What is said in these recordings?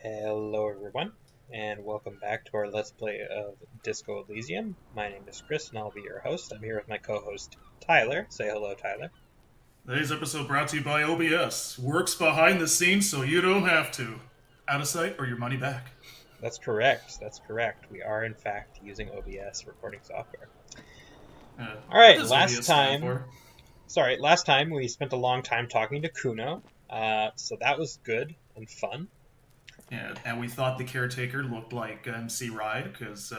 Hello everyone, and welcome back to our Let's Play of Disco Elysium. My name is Chris, and I'll be your host. I'm here with my co-host, Tyler. Say hello, Tyler. Today's episode brought to you by OBS. Works behind the scenes so you don't have to. Out of sight or your money back. That's correct. That's correct. We are, in fact, using OBS recording software. What Alright, does OBS stand for? last time we spent a long time talking to Kuno, so that was good and fun. Yeah, and we thought the caretaker looked like MC Ride because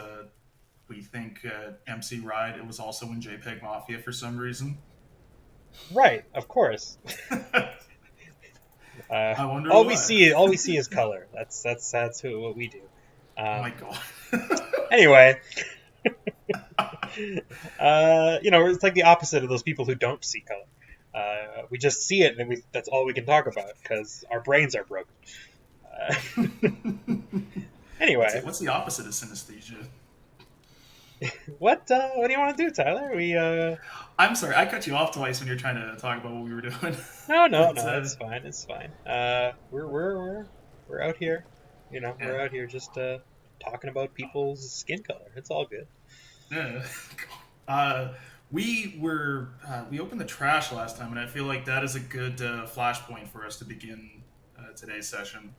we think MC Ride it was also in JPEG Mafia for some reason. Right, of course. I wonder all we why. see, all we see is color. What we do. Oh Um, my god. anyway, it's like the opposite of those people who don't see color. We just see it, and that's all we can talk about because our brains are broken. Uh, anyway, What's the opposite of synesthesia? what do you want to do, Tyler? I'm sorry, I cut you off twice when you're trying to talk about what we were doing. No, but, it's fine, it's fine. We're out here, yeah. we're out here just talking about people's skin color. It's all good. Yeah. Uh, we opened the trash last time, and I feel like that is a good flashpoint for us to begin today's session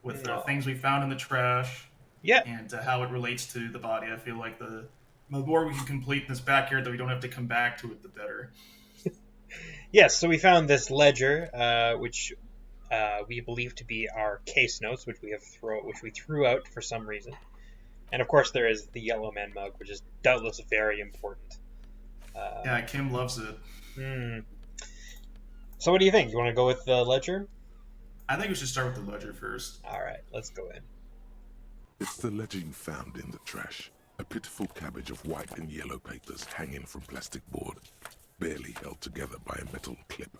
with No, things we found in the trash yeah, and how it relates to the body. I feel like the more we can complete in this backyard, that we don't have to come back to it, the better. yes. So we found this ledger, which we believe to be our case notes, which we threw out for some reason. And of course, there is the Yellow Man mug, which is doubtless very important. Yeah, Kim loves it. Hmm. So, what do you think? You want to go with the ledger? I think we should start with the ledger first. All right, let's go in. It's the ledger you found in the trash. A pitiful cabbage of white and yellow papers hanging from plastic board, barely held together by a metal clip.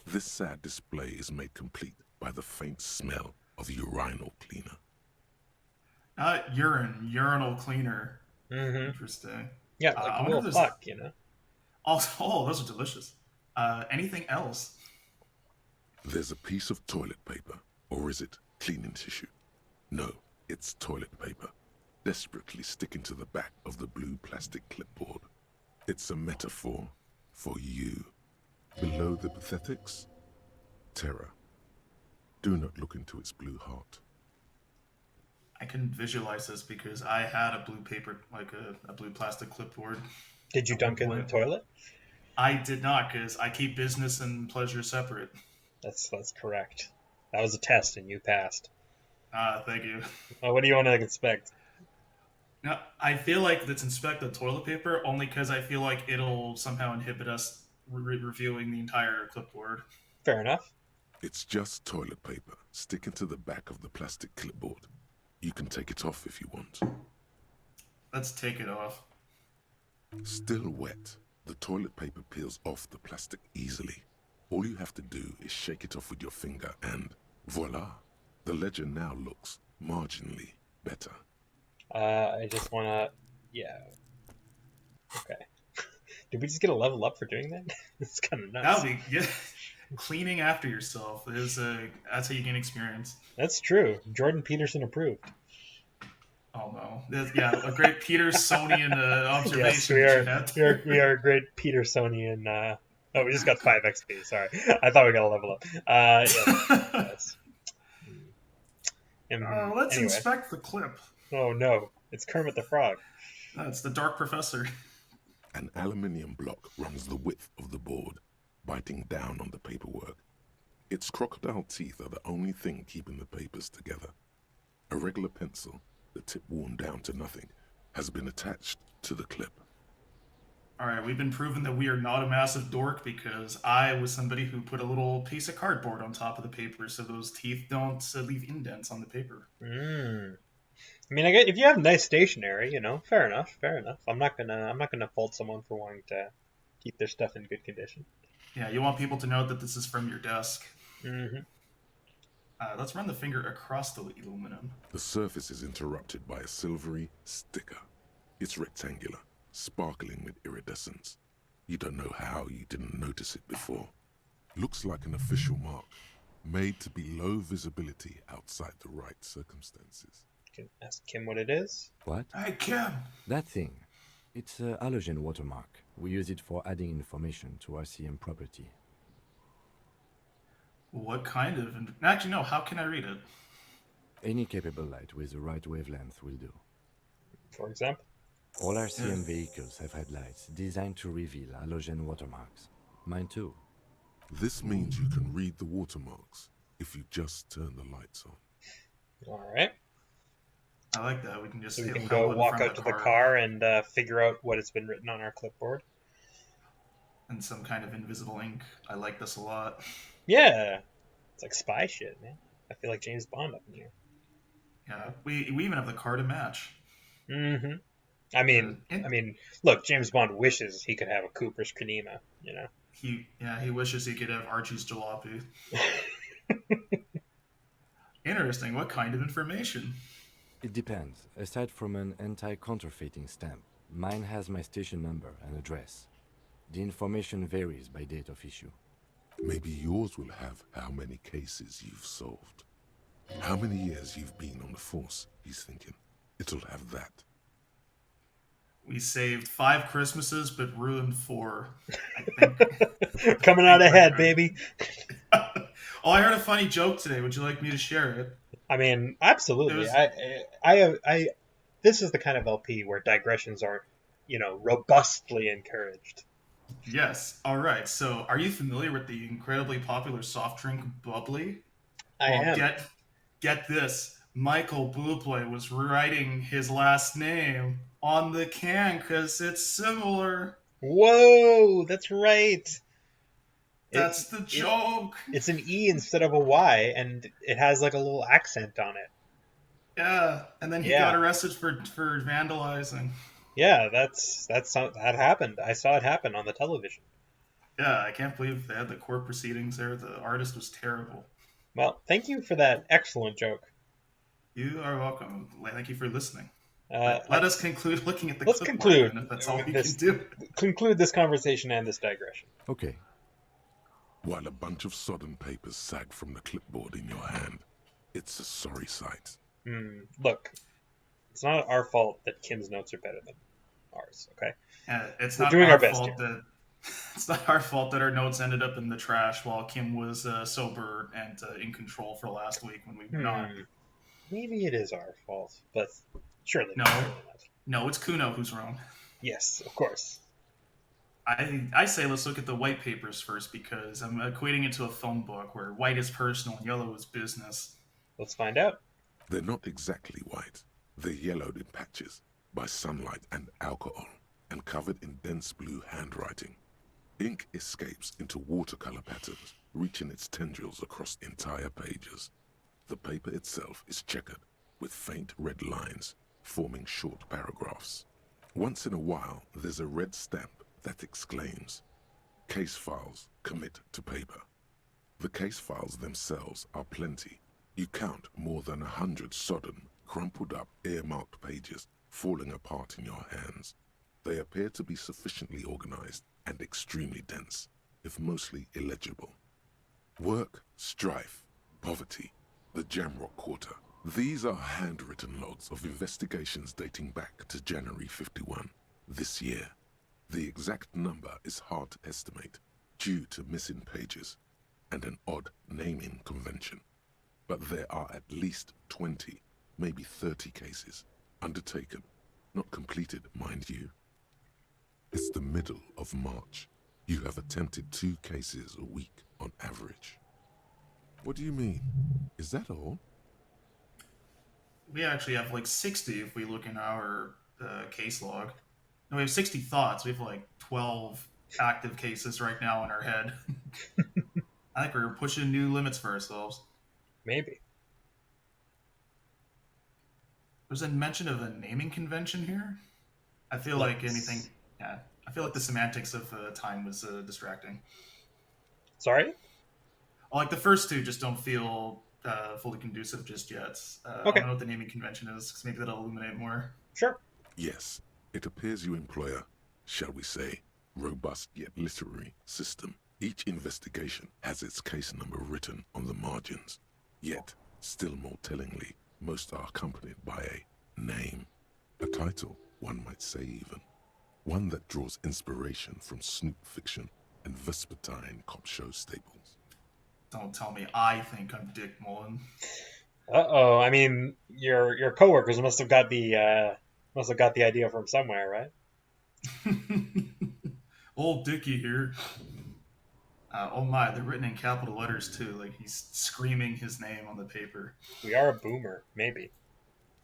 This sad display is made complete by the faint smell of urinal cleaner. Urinal cleaner. Mm-hmm. Interesting. Yeah, like I a wonder little if there's puck. also. Oh, those are delicious. Anything else? There's a piece of toilet paper, or is it cleaning tissue? No, it's toilet paper, desperately sticking to the back of the blue plastic clipboard. It's a metaphor for you. Below the pathetics, terror. Do not look into its blue heart. I can visualize this because I had a blue paper, like a blue plastic clipboard. Did you At one dunk it in the point. toilet? I did not, because I keep business and pleasure separate. That's correct. That was a test, and you passed. Thank you. What do you want to expect? Now, I feel like let's inspect the toilet paper only because I feel like it'll somehow inhibit us reviewing the entire clipboard. Fair enough. It's just toilet paper sticking to the back of the plastic clipboard. You can take it off if you want. Let's take it off. Still wet, the toilet paper peels off the plastic easily. All you have to do is shake it off with your finger and voila! The ledger now looks marginally better. I just want to... Yeah. Okay. Did we just get a level up for doing that? It's kind of nuts. That'll be yeah. Cleaning after yourself is that's how you gain experience. That's true. Jordan Peterson approved. Oh no! Yeah, a great Petersonian observation. Yes, we are great Petersonian. Oh, we just got 5 XP. Sorry, I thought we got a level up. Yes. Let's Anyway. inspect the clip. Oh no, it's Kermit the Frog. That's the Dark Professor. An aluminium block runs the width of the board, biting down on the paperwork. Its crocodile teeth are the only thing keeping the papers together. A regular pencil, the tip worn down to nothing, has been attached to the clip. Alright, we've been proven that we are not a massive dork because I was somebody who put a little piece of cardboard on top of the paper so those teeth don't leave indents on the paper. I mean, I guess if you have nice stationery, fair enough. I'm not gonna fault someone for wanting to keep their stuff in good condition. Yeah, you want people to know that this is from your desk. Mm-hmm. Let's run the finger across the aluminum. The surface is interrupted by a silvery sticker. It's rectangular, sparkling with iridescence. You don't know how you didn't notice it before. Looks like an official mark. Made to be low visibility outside the right circumstances. Can ask Kim what it is. What? Hey, Kim. That thing. It's a halogen watermark. We use it for adding information to RCM property. What kind of... Actually, no, how can I read it? Any capable light with the right wavelength will do. For example? All RCM vehicles have headlights designed to reveal halogen watermarks. Mine too. This means you can read the watermarks if you just turn the lights on. Alright. I like that. We can just... So we it'll can help go in walk front out of to the car and figure out what has been written on our clipboard. And some kind of invisible ink. I like this a lot. Yeah. It's like spy shit, man. I feel like James Bond up in here. Yeah, we even have the car to match. Mm-hmm. I mean, look, James Bond wishes he could have a Cooper's Creema, you know? He wishes he could have Archie's jalopy. Interesting. What kind of information? It depends. Aside from an anti-counterfeiting stamp, mine has my station number and address. The information varies by date of issue. Maybe yours will have how many cases you've solved. How many years you've been on the force, he's thinking. It'll have that. We saved 5 Christmases, but ruined 4. I think. Coming out ahead, baby. Oh, I heard a funny joke today. Would you like me to share it? I mean, absolutely. I this is the kind of LP where digressions are, robustly encouraged. Yes. All right. So, are you familiar with the incredibly popular soft drink Bubbly? I am. Get this. Michael Bublé was writing his last name on the can because it's similar. Whoa, that's right. That's the joke. It's an E instead of a Y, and it has like a little accent on it. Yeah, and then he got arrested for vandalizing. Yeah, that happened. I saw it happen on the television. Yeah, I can't believe they had the court proceedings there. The artist was terrible. Well, thank you for that excellent joke. You are welcome. Thank you for listening. Let us conclude looking at the Let's clipboard, conclude. If that's all we can do. Conclude this conversation and this digression. Okay. While a bunch of sodden papers sag from the clipboard in your hand, it's a sorry sight. Look, it's not our fault that Kim's notes are better than ours, okay? It's We're not doing our our best fault here. It's not our fault that our notes ended up in the trash while Kim was sober and in control for last week when we were not. Maybe it is our fault, but surely No. not. No, it's Kuno who's wrong. Yes, of course. I say let's look at the white papers first because I'm equating it to a phone book where white is personal and yellow is business. Let's find out. They're not exactly white. They're yellowed in patches by sunlight and alcohol and covered in dense blue handwriting. Ink escapes into watercolor patterns, reaching its tendrils across entire pages. The paper itself is checkered with faint red lines forming short paragraphs. Once in a while, there's a red stamp that exclaims, "Case files commit to paper." The case files themselves are plenty. You count more than 100 sodden, crumpled up, earmarked pages falling apart in your hands. They appear to be sufficiently organized and extremely dense, if mostly illegible. Work, strife, poverty, the Jamrock Quarter. These are handwritten logs of investigations dating back to January 51, this year. The exact number is hard to estimate due to missing pages and an odd naming convention. But there are at least 20, maybe 30 cases undertaken, not completed, mind you. It's the middle of March. You have attempted 2 cases a week on average. What do you mean? Is that all? We actually have like 60 if we look in our case log. No, we have 60 thoughts. We have like 12 active cases right now in our head. I think we're pushing new limits for ourselves. Maybe. There's a mention of a naming convention here. I feel like anything... Yeah, I feel like the semantics of time was distracting. Sorry? Like the first 2 just don't feel fully conducive just yet. Okay. I don't know what the naming convention is, because maybe that'll illuminate more. Sure. Yes, it appears you employ a, shall we say, robust yet literary system Each investigation has its case number written on the margins. Yet, still more tellingly, most are accompanied by a name. A title, one might say even. One that draws inspiration from snoop fiction and vespertine cop show staples. Don't tell me I think I'm Dick Mullen. Uh-oh. I mean, your coworkers must have got the idea from somewhere, right? Old Dickie here. Oh my, they're written in capital letters too. Like he's screaming his name on the paper. We are a boomer, maybe.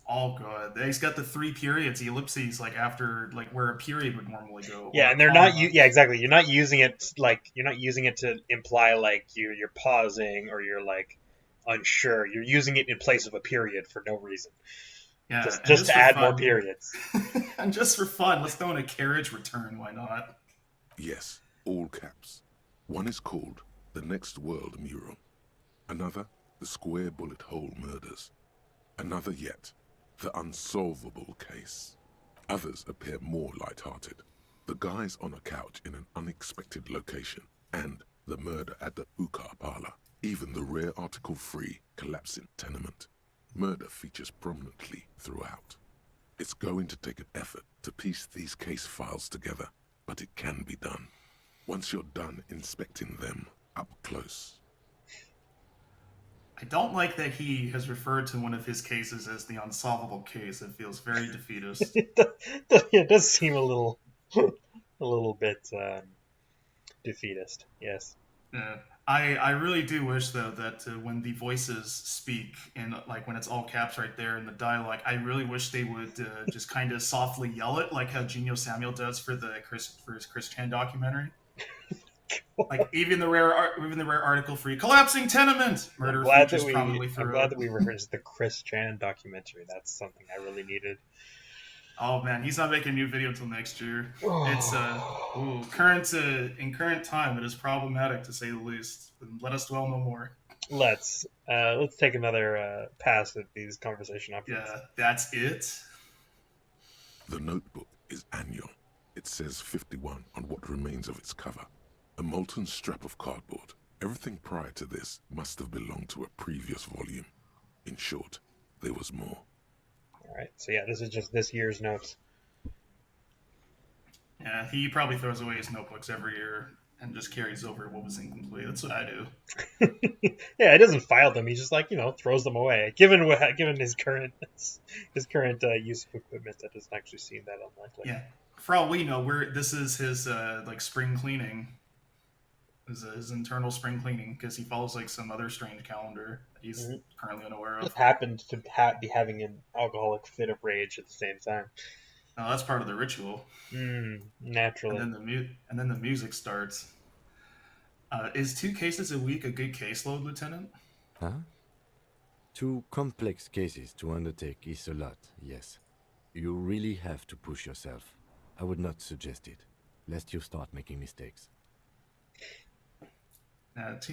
Oh god, he's got the 3 periods, the ellipses, like after like where a period would normally go. Yeah, or and they're comma. not. Yeah, exactly. You're not using it to imply like you're pausing or you're like unsure. You're using it in place of a period for no reason. Yeah, Just to add fun, more periods. And just for fun, let's throw in a carriage return. Why not? Yes, all caps. One is called The Next World Mural. Another, The Square Bullet Hole Murders. Another yet, The Unsolvable Case. Others appear more light-hearted. The guys on a couch in an unexpected location, and the murder at the hookah parlor. Even the rare article-free collapsing tenement. Murder features prominently throughout. It's going to take an effort to piece these case files together, but it can be done. Once you're done inspecting them up close. I don't like that he has referred to one of his cases as the unsolvable case. It feels very defeatist. It does seem a little bit defeatist. Yes. Yeah. I really do wish though that when the voices speak in like when it's all caps right there in the dialogue, I really wish they would just kind of softly yell it like how Gino Samuel does for his Chris Chan documentary. Like even the rare article free collapsing tenement murder features prominently throughout. I'm glad that we referenced the Chris Chan documentary. That's something I really needed. Oh man, he's not making a new video until next year. It's in current time, it is problematic to say the least. Let us dwell no more. Let's take another pass at these conversation options. Yeah, that's it. The notebook is annual. It says 51 on what remains of its cover. A molten strap of cardboard. Everything prior to this must have belonged to a previous volume. In short, there was more. All right, so yeah, this is just this year's notes. Yeah, he probably throws away his notebooks every year and just carries over what was incomplete. That's what I do. Yeah, he doesn't file them. He just throws them away. Given his current use of equipment, that doesn't actually seem that unlikely. Yeah, for all we know, this is his spring cleaning. His internal spring cleaning because he follows like some other strange calendar that he's currently unaware of. Just happened to be having an alcoholic fit of rage at the same time. No, that's part of the ritual. Naturally. And then the music starts. Is 2 cases a week a good caseload, Lieutenant? Huh? 2 complex cases to undertake is a lot, yes. You really have to push yourself. I would not suggest it, lest you start making mistakes. Let's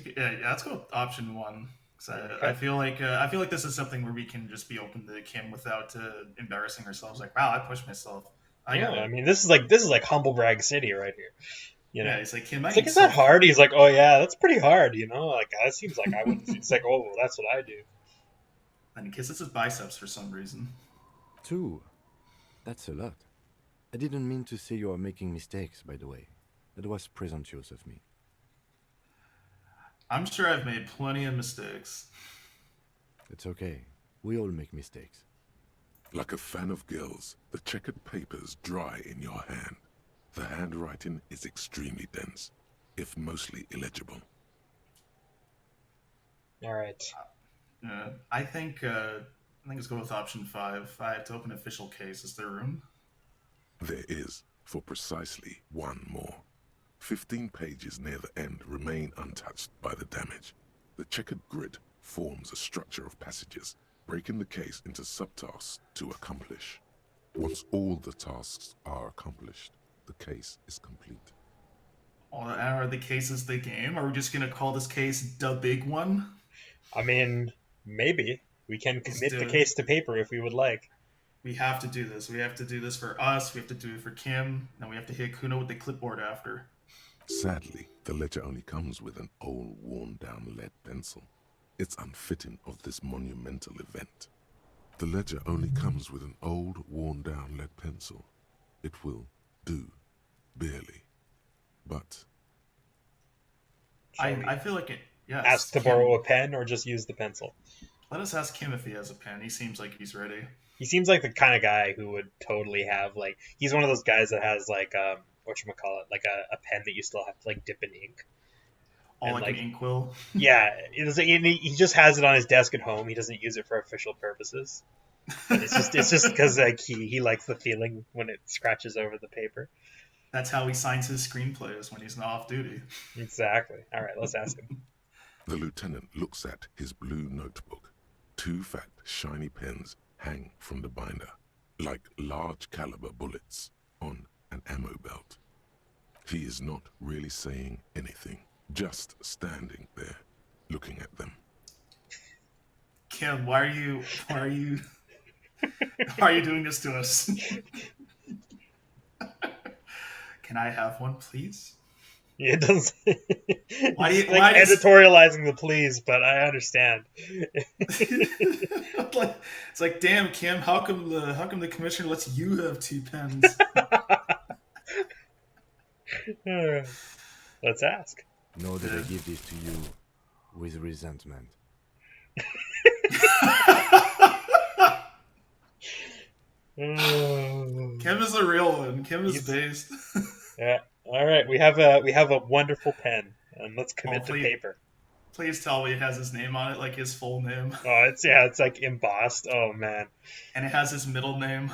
go with option 1. I feel like this is something where we can just be open to Kim without embarrassing ourselves. Like, wow, I pushed myself. I mean, this is like humble brag city right here. Yeah, it's like Kim. Is that hard? He's like, oh yeah, that's pretty hard. Like that seems like I wouldn't. It's like, oh, well, that's what I do. And he kisses his biceps for some reason. 2. That's a lot. I didn't mean to say you are making mistakes, by the way. That was presumptuous of me. I'm sure I've made plenty of mistakes. It's okay. We all make mistakes. Like a fan of gills, the checkered papers dry in your hand. The handwriting is extremely dense, if mostly illegible. All right. I think let's go with option 5. I have to open an official case. Is there room? There is, for precisely one more. 15 pages near the end remain untouched by the damage. The checkered grid forms a structure of passages, breaking the case into subtasks to accomplish. Once all the tasks are accomplished, the case is complete. Are the cases the game? Are we just going to call this case the big one? I mean, maybe. We can commit the case to paper if we would like. We have to do this. We have to do this for us. We have to do it for Kim. And we have to hit Kuno with the clipboard after. Sadly, the ledger only comes with an old, worn-down lead pencil. It's unfitting of this monumental event. The ledger only comes with an old, worn-down lead pencil. It will do, barely. But I feel like it. Yes. Ask to Kim, borrow a pen or just use the pencil. let us ask Kim if he has a pen. He seems like he's ready. He seems like the kind of guy who would totally have, like, he's one of those guys that has, like, whatchamacallit, like a pen that you still have to, like, dip in ink. All And, like an inkwell. Yeah, he just has it on his desk at home. He doesn't use it for official purposes. But it's just because, like, he likes the feeling when it scratches over the paper. That's how he signs his screenplays when he's not off duty. Exactly. All right, let's ask him. the lieutenant looks at his blue notebook. 2 fat, shiny pens hang from the binder, like large caliber bullets on an ammo belt. He is not really saying anything, just standing there, looking at them. Kim, why are you doing this to us? Can I have one, please? Yeah, it doesn't. Why He's, why like, does- editorializing the please, but I understand. It's like, damn, Kim, how come the commissioner lets you have 2 pens? Let's ask. Know that I give this to you with resentment. Kim is the real one. Kim is based. Yeah. All right. We have a wonderful pen, and let's commit to please. paper. Please tell me it has his name on it, like his full name. Oh, it's like embossed. Oh man. And it has his middle name.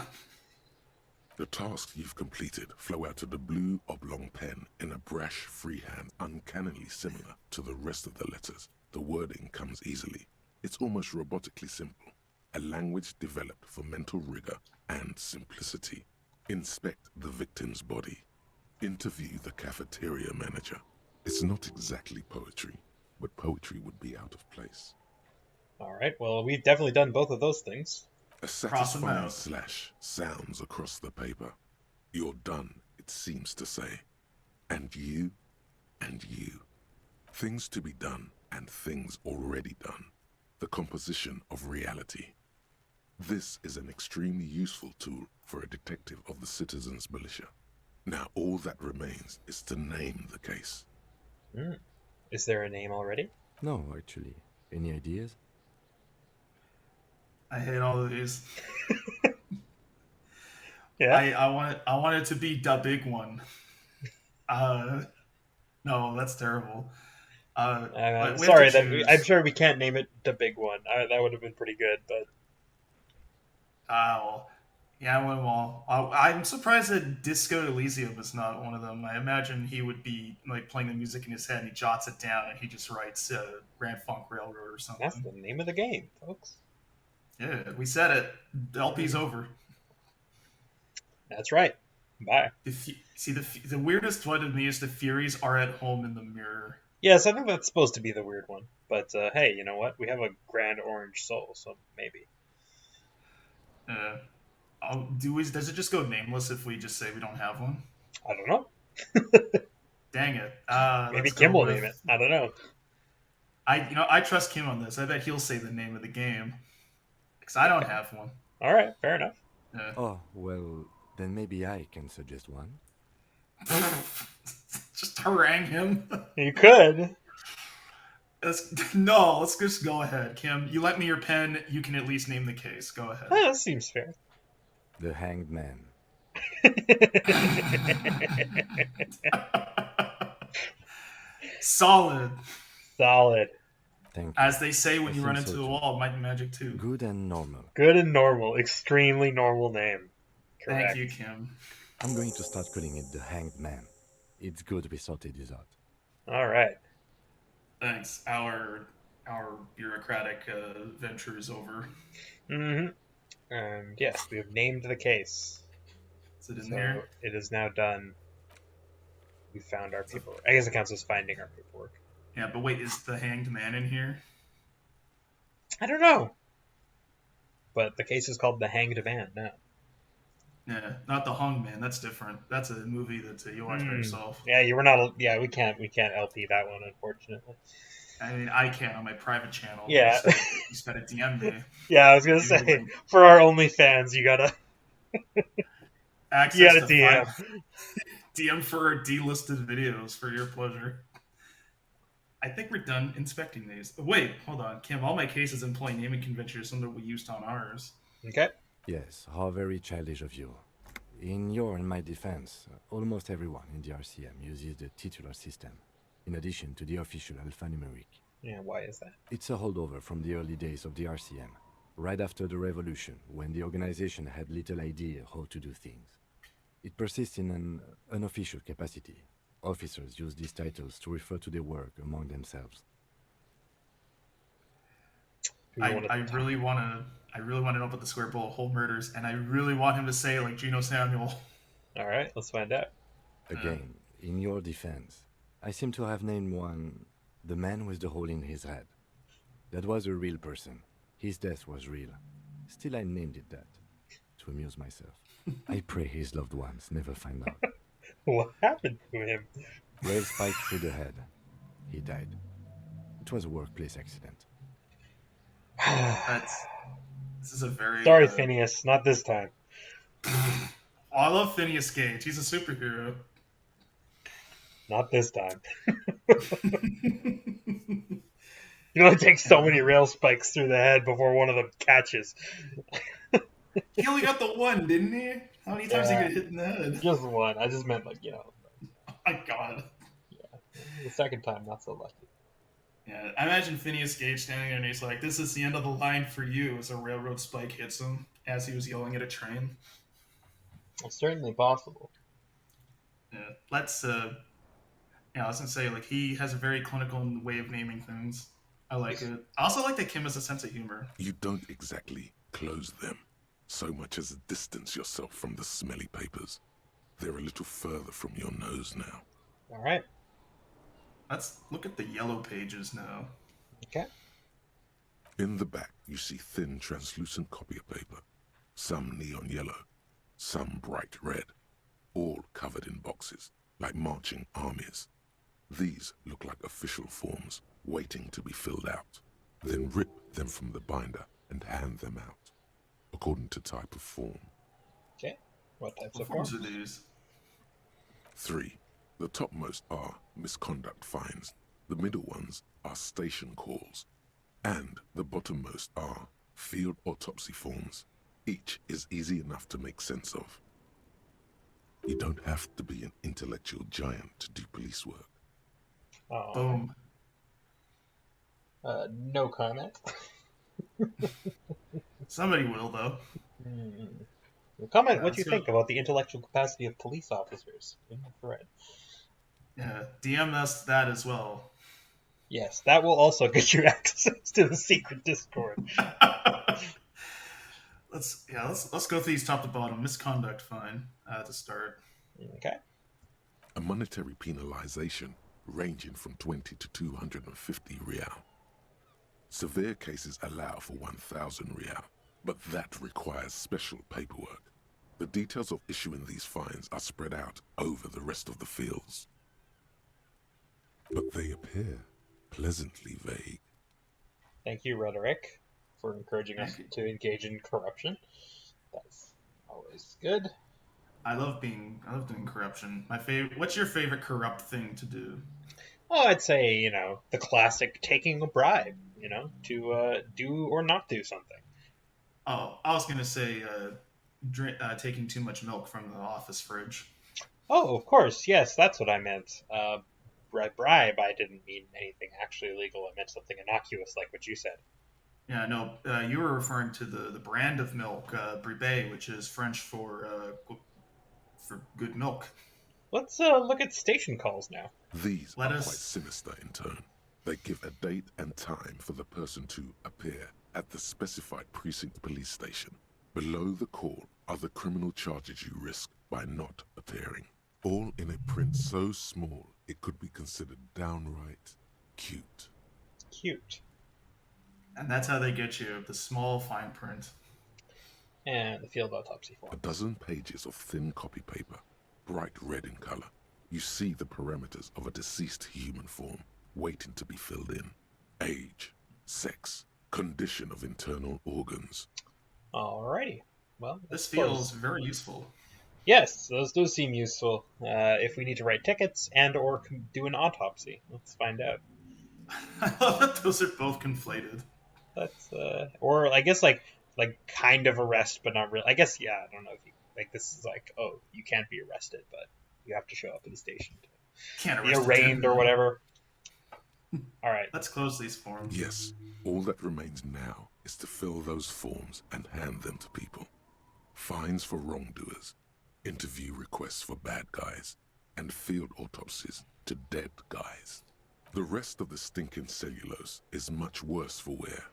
The tasks you've completed flow out of the blue oblong pen in a brash freehand uncannily similar to the rest of the letters. The wording comes easily. It's almost robotically simple. A language developed for mental rigor and simplicity. Inspect the victim's body. Interview the cafeteria manager. It's not exactly poetry, but poetry would be out of place. All right. Well, we've definitely done both of those things. A satisfying slash sounds across the paper. You're done, it seems to say. And you, and you. Things to be done and things already done. The composition of reality. This is an extremely useful tool for a detective of the citizens' militia. Now all that remains is to name the case. Is there a name already? No, actually. Any ideas? I hate all of these. Yeah. I want it to be the big one. No, that's terrible. Sorry, I'm sure we can't name it the big one. That would have been pretty good, but yeah, well, I'm surprised that Disco Elysium is not one of them. I imagine he would be like playing the music in his head and he jots it down and he just writes Grand Funk Railroad or something. that's the name of the game, folks. Yeah, we said it. The LP's over. That's right. Bye. The weirdest one to me is the Furies are at home in the mirror. Yes, I think that's supposed to be the weird one. But hey, you know what? We have a grand orange soul, so maybe. Does it just go nameless if we just say we don't have one? I don't know. Dang it. Maybe Kim will name it. I don't know. I trust Kim on this. I bet he'll say the name of the game. Because I don't have one. All right, fair enough. Oh, well, then maybe I can suggest one. Just harangue him. You could. Let's just go ahead. Kim, you lent me your pen. You can at least name the case. Go ahead. That seems fair. The Hanged Man. Solid. Thank you. As they say when I you think run so into the too. wall, Might and Magic 2. Good and normal. Good and normal. Extremely normal name. Correct. Thank you, Kim. I'm going to start calling it the Hanged Man. It's good we sorted this out. All right. Thanks. Our bureaucratic venture is over. Mm-hmm. And yes, we have named the case. Is it in So here? it is now done. We found our paperwork. I guess it counts as finding our paperwork. Yeah, but wait, is the Hanged Man in here? I don't know. But the case is called the Hanged Man now. Yeah, not the Hung Man. That's different. That's a movie that you watch by yourself. Yeah, you were not. Yeah, we can't LP that one, unfortunately. I mean, I can on my private channel. Yeah, You just gotta DM me. yeah. I was gonna Give me the say link. for our OnlyFans, you Access gotta to DM. 5 DM for delisted videos for your pleasure. I think we're done inspecting these. Wait, hold on, Kim. All my cases employ naming conventions similar we used on ours. Okay. Yes, how very childish of you. In your and my defense, almost everyone in the RCM uses the titular system, in addition to the official alphanumeric. Yeah. Why is that? It's a holdover from the early days of the RCM, right after the revolution, when the organization had little idea how to do things. It persists in an unofficial capacity. Officers use these titles to refer to their work among themselves. Do we want I to? really want to. I really want to know about the square bullet hole murders, and I really want him to say like Geno Samuel. All right. Let's find out. Again, in your defense, I seem to have named one the man with the hole in his head. That was a real person. His death was real. Still, I named it that, to amuse myself. I pray his loved ones never find out. What happened to him? Rail spike through the head. He died. It was a workplace accident. This is a very. Sorry, Phineas. Not this time. I love Phineas Gage. He's a superhero. Not this time. You only take so many rail spikes through the head before one of them catches. He only got the one, didn't he? How many times did he get hit in the head? Just one. I just meant Oh my god. the second time, not so lucky. Yeah, I imagine Phineas Gage standing there and he's like, "This is the end of the line for you," as a railroad spike hits him as he was yelling at a train. It's certainly possible. Yeah, let's. Yeah, I was gonna say like he has a very clinical way of naming things. I like it. I also like that Kim has a sense of humor. You don't exactly close them, so much as distance yourself from the smelly papers. They're a little further from your nose now. All right. Let's look at the yellow pages now. Okay. In the back, you see thin, translucent copy paper. Some neon yellow, some bright red, all covered in boxes, like marching armies. These look like official forms, waiting to be filled out. Then rip them from the binder and hand them out, according to type of form. Okay. What types What of forms? forms are these? 3. The topmost are misconduct fines, the middle ones are station calls, and the bottommost are field autopsy forms. Each is easy enough to make sense of. You don't have to be an intellectual giant to do police work. Oh, Boom. no comment. Somebody will though. Comment Yeah, what you so- think about the intellectual capacity of police officers in the thread. Yeah, DM us that as well. Yes, that will also get you access to the secret Discord. Let's go through these top to bottom. Misconduct fine to start. Okay. A monetary penalization ranging from 20 to 250 real. Severe cases allow for 1,000 real, but that requires special paperwork. The details of issuing these fines are spread out over the rest of the fields. But they appear pleasantly vague. Thank you, Rhetoric, for encouraging us Thank to engage in corruption. That's always good. I love doing corruption. My favorite. What's your favorite corrupt thing to do? Well, I'd say, the classic taking a bribe, to do or not do something. Oh, I was gonna say taking too much milk from the office fridge. Oh, of course, yes, that's what I meant. Bribe, I didn't mean anything actually illegal. I meant something innocuous, like what you said. Yeah, no, you were referring to the brand of milk, Bribet, which is French for good milk. Let's look at station calls now. These Let are us- quite sinister in tone. They give a date and time for the person to appear at the specified precinct police station. Below the call are the criminal charges you risk by not appearing. All in a print so small it could be considered downright cute. Cute. And that's how they get you, the small fine print. And the field autopsy A form. dozen pages of thin copy paper, bright red in color. You see the parameters of a deceased human form waiting to be filled in. Age, sex, condition of internal organs. Alrighty. Well, I This suppose- feels very useful. Yes, those do seem useful. If we need to write tickets and or do an autopsy, let's find out. I love that those are both conflated. That's or I guess like kind of arrest, but not really. I guess I don't know if you like this is like you can't be arrested, but you have to show up at the station to Can't be arrest a arraigned dead or man. whatever. All right. Let's close these forms. Yes, all that remains now is to fill those forms and hand them to people. Fines for wrongdoers, interview requests for bad guys, and field autopsies to dead guys. The rest of the stinking cellulose is much worse for wear.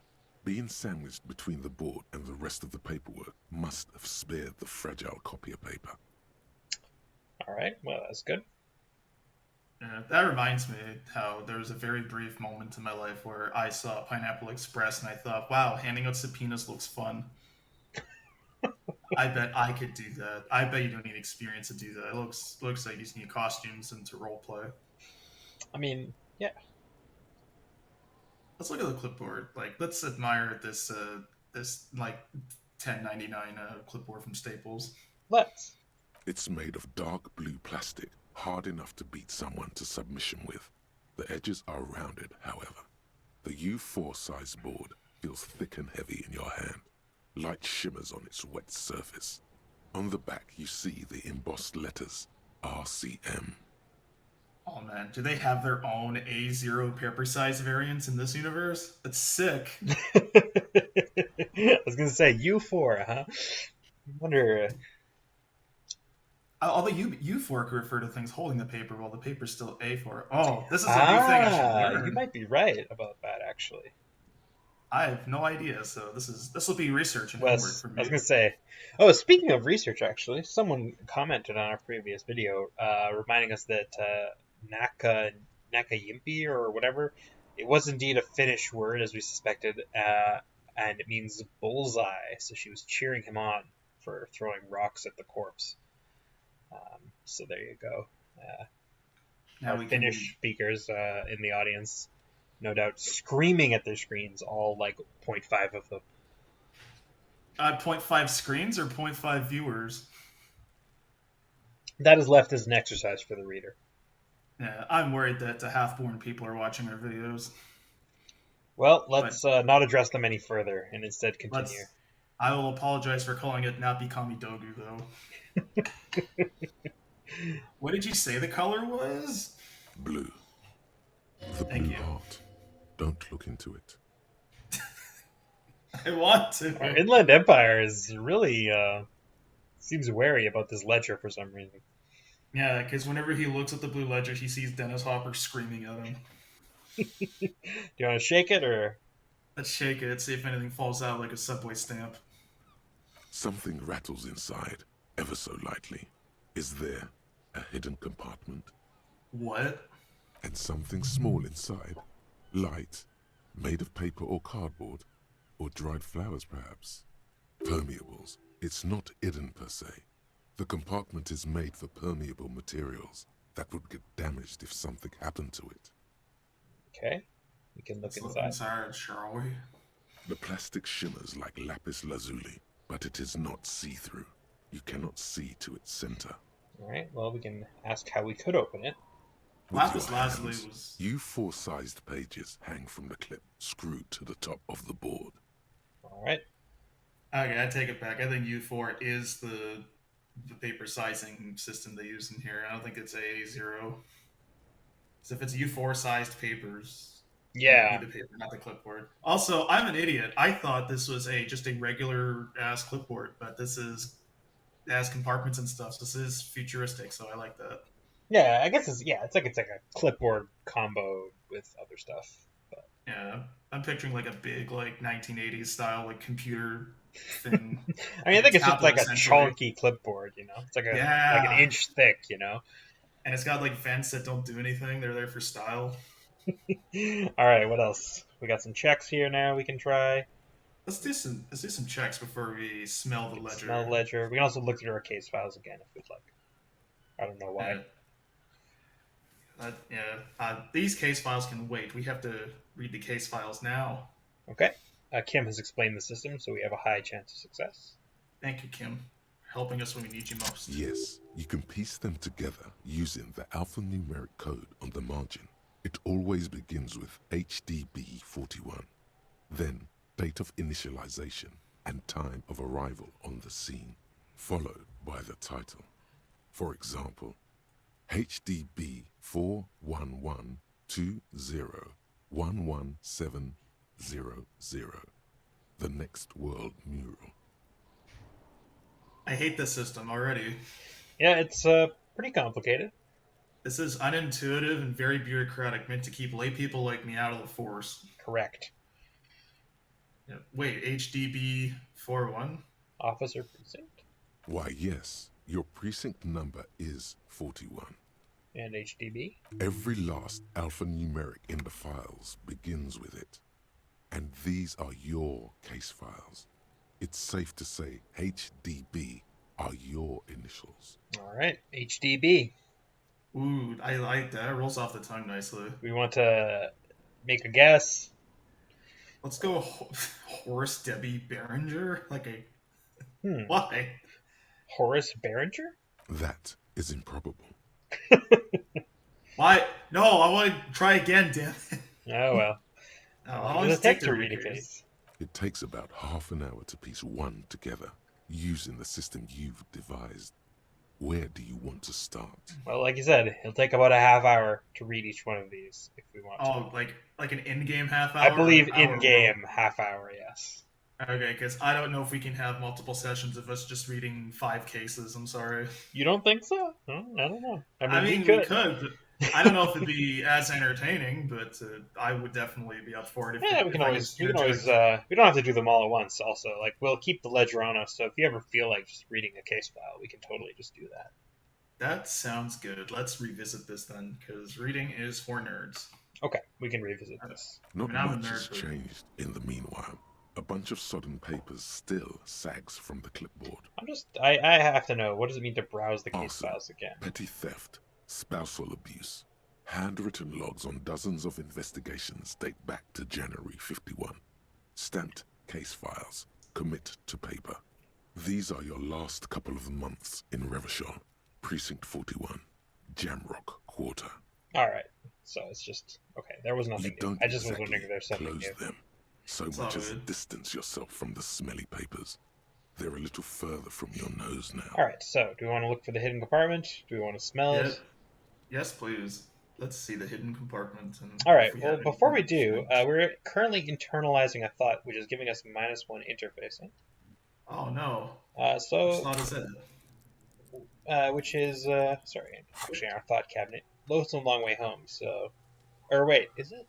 Being sandwiched between the board and the rest of the paperwork must have spared the fragile copier paper. All right. Well, that's good. Yeah, that reminds me how there was a very brief moment in my life where I saw Pineapple Express and I thought, wow, handing out subpoenas looks fun. I bet I could do that. I bet you don't need experience to do that. It looks like you just need costumes and to role play. I mean, yeah. Let's look at the clipboard. Like, let's admire this this like $10.99 clipboard from Staples. Let's. It's made of dark blue plastic, hard enough to beat someone to submission with. The edges are rounded, however. The U4 size board feels thick and heavy in your hand. Light shimmers on its wet surface. On the back you see the embossed letters, RCM. Oh man, do they have their own A0 paper size variants in this universe? That's sick. I was gonna say U4, huh? I wonder. Although U4 could refer to things holding the paper while the paper's still A4. Oh, this is a new thing I should learn. You might be right about that, actually. I have no idea, so this will be research and homework for me. I was gonna say. Oh, speaking of research, actually, someone commented on our previous video, reminding us that Nakayimpi or whatever, it was indeed a Finnish word, as we suspected, and it means bullseye. So she was cheering him on for throwing rocks at the corpse. So there you go. Now Our we Finnish speakers in the audience, no doubt, screaming at their screens, all like 0.5 of them. 0.5 screens or 0.5 viewers? That is left as an exercise for the reader. Yeah, I'm worried that half-born people are watching our videos. Well, let's not address them any further and instead continue. I will apologize for calling it Napikami Dogu, though. What did you say the color was? Blue. The Thank blue you. heart. Don't look into it. I want to. Our Inland Empire is really seems wary about this ledger for some reason. Yeah, because whenever he looks at the blue ledger, he sees Dennis Hopper screaming at him. Do you want to shake it or? Let's shake it, see if anything falls out like a subway stamp. Something rattles inside, ever so lightly. Is there a hidden compartment? What? And something small inside. Light, made of paper or cardboard, or dried flowers perhaps. Permeables. It's not hidden per se. The compartment is made for permeable materials that would get damaged if something happened to it. Okay, we can look Let's look inside. inside, shall we? The plastic shimmers like lapis lazuli, but it is not see-through. You cannot see to its center. All right. Well, we can ask how we could open it. With Lapis your lazuli hands, was... U4-sized pages hang from the clip, screwed to the top of the board. All right. Okay, I take it back. I think U4 is the paper sizing system they use in here. I don't think it's A0. So if it's U4 sized papers, Yeah. you need the paper, not the clipboard. Also, I'm an idiot. I thought this was just a regular ass clipboard, but this has compartments and stuff. So this is futuristic, so I like that. Yeah, I guess it's like a clipboard combo with other stuff. But Yeah, I'm picturing like a big like 1980s style like computer thing. I mean, I think it's just Tablet, like a essentially. chunky clipboard, you know. It's like an inch thick, you know. And it's got like vents that don't do anything. They're there for style. All right, what else? We got some checks here now we can try. Let's do some checks before we smell the ledger. Smell the ledger. We can also look through our case files again if we'd like. I don't know why. These case files can wait. We have to read the case files now. Okay. Kim has explained the system, so we have a high chance of success. Thank you, Kim, helping us when we need you most. Yes, you can piece them together using the alphanumeric code on the margin. It always begins with HDB41, then date of initialization and time of arrival on the scene, followed by the title. For example, HDB 41120111700, the next world mural. I hate this system already. Yeah, it's pretty complicated. This is unintuitive and very bureaucratic, meant to keep lay people like me out of the force. Correct. Yeah, wait, HDB 41? Officer precinct? Why, yes, your precinct number is 41. And HDB? Every last alphanumeric in the files begins with it. And these are your case files. It's safe to say HDB are your initials. All right, HDB. Ooh, I like that. It rolls off the tongue nicely. We want to make a guess. Let's go Horace Debbie Behringer? Why? Horace Behringer? That is improbable. Why? No, I want to try again, damn it. Oh, well. I What want does to it take stick to to read a readers. case? It takes about half an hour to piece one together, using the system you've devised. Where do you want to start? Well, like you said, it'll take about a half hour to read each one of these if we want to. Oh, like an in-game half hour? I believe or an hour in-game half hour, yes. Okay, because I don't know if we can have multiple sessions of us just reading 5 cases. I'm sorry. You don't think so? I don't know. I mean, we could. But I don't know if it'd be as entertaining, but I would definitely be up for it. Yeah, we can always. We don't have to do them all at once. Also, like we'll keep the ledger on us. So if you ever feel like just reading a case file, we can totally just do that. That sounds good. Let's revisit this then, because reading is for nerds. Okay, we can revisit this. Not I'm a much has nerd, but- changed in the meanwhile. A bunch of sodden papers still sags from the clipboard. I have to know, what does it mean to browse the case Arson, files again? petty theft, spousal abuse. Handwritten logs on dozens of investigations date back to January 51. Stamped case files. Commit to paper. These are your last couple of months in Revachol, Precinct 41, Jamrock Quarter. Alright, so it's just... Okay, there was You nothing new. don't I just was exactly wondering if there's something close new. them so It's much all as good. distance yourself from the smelly papers. They're a little further from your nose now. Alright, so do we want to look for the hidden compartment? Do we want to smell Yeah. it? Yes, please. Let's see the hidden compartment. And Alright, if we well, have before we anything do, we're currently internalizing a thought, which is giving us -1 interfacing. Oh no. Which So, thought is it? which is, sorry, actually our thought cabinet. Lonesome Long Way Home, so... Or wait, is it?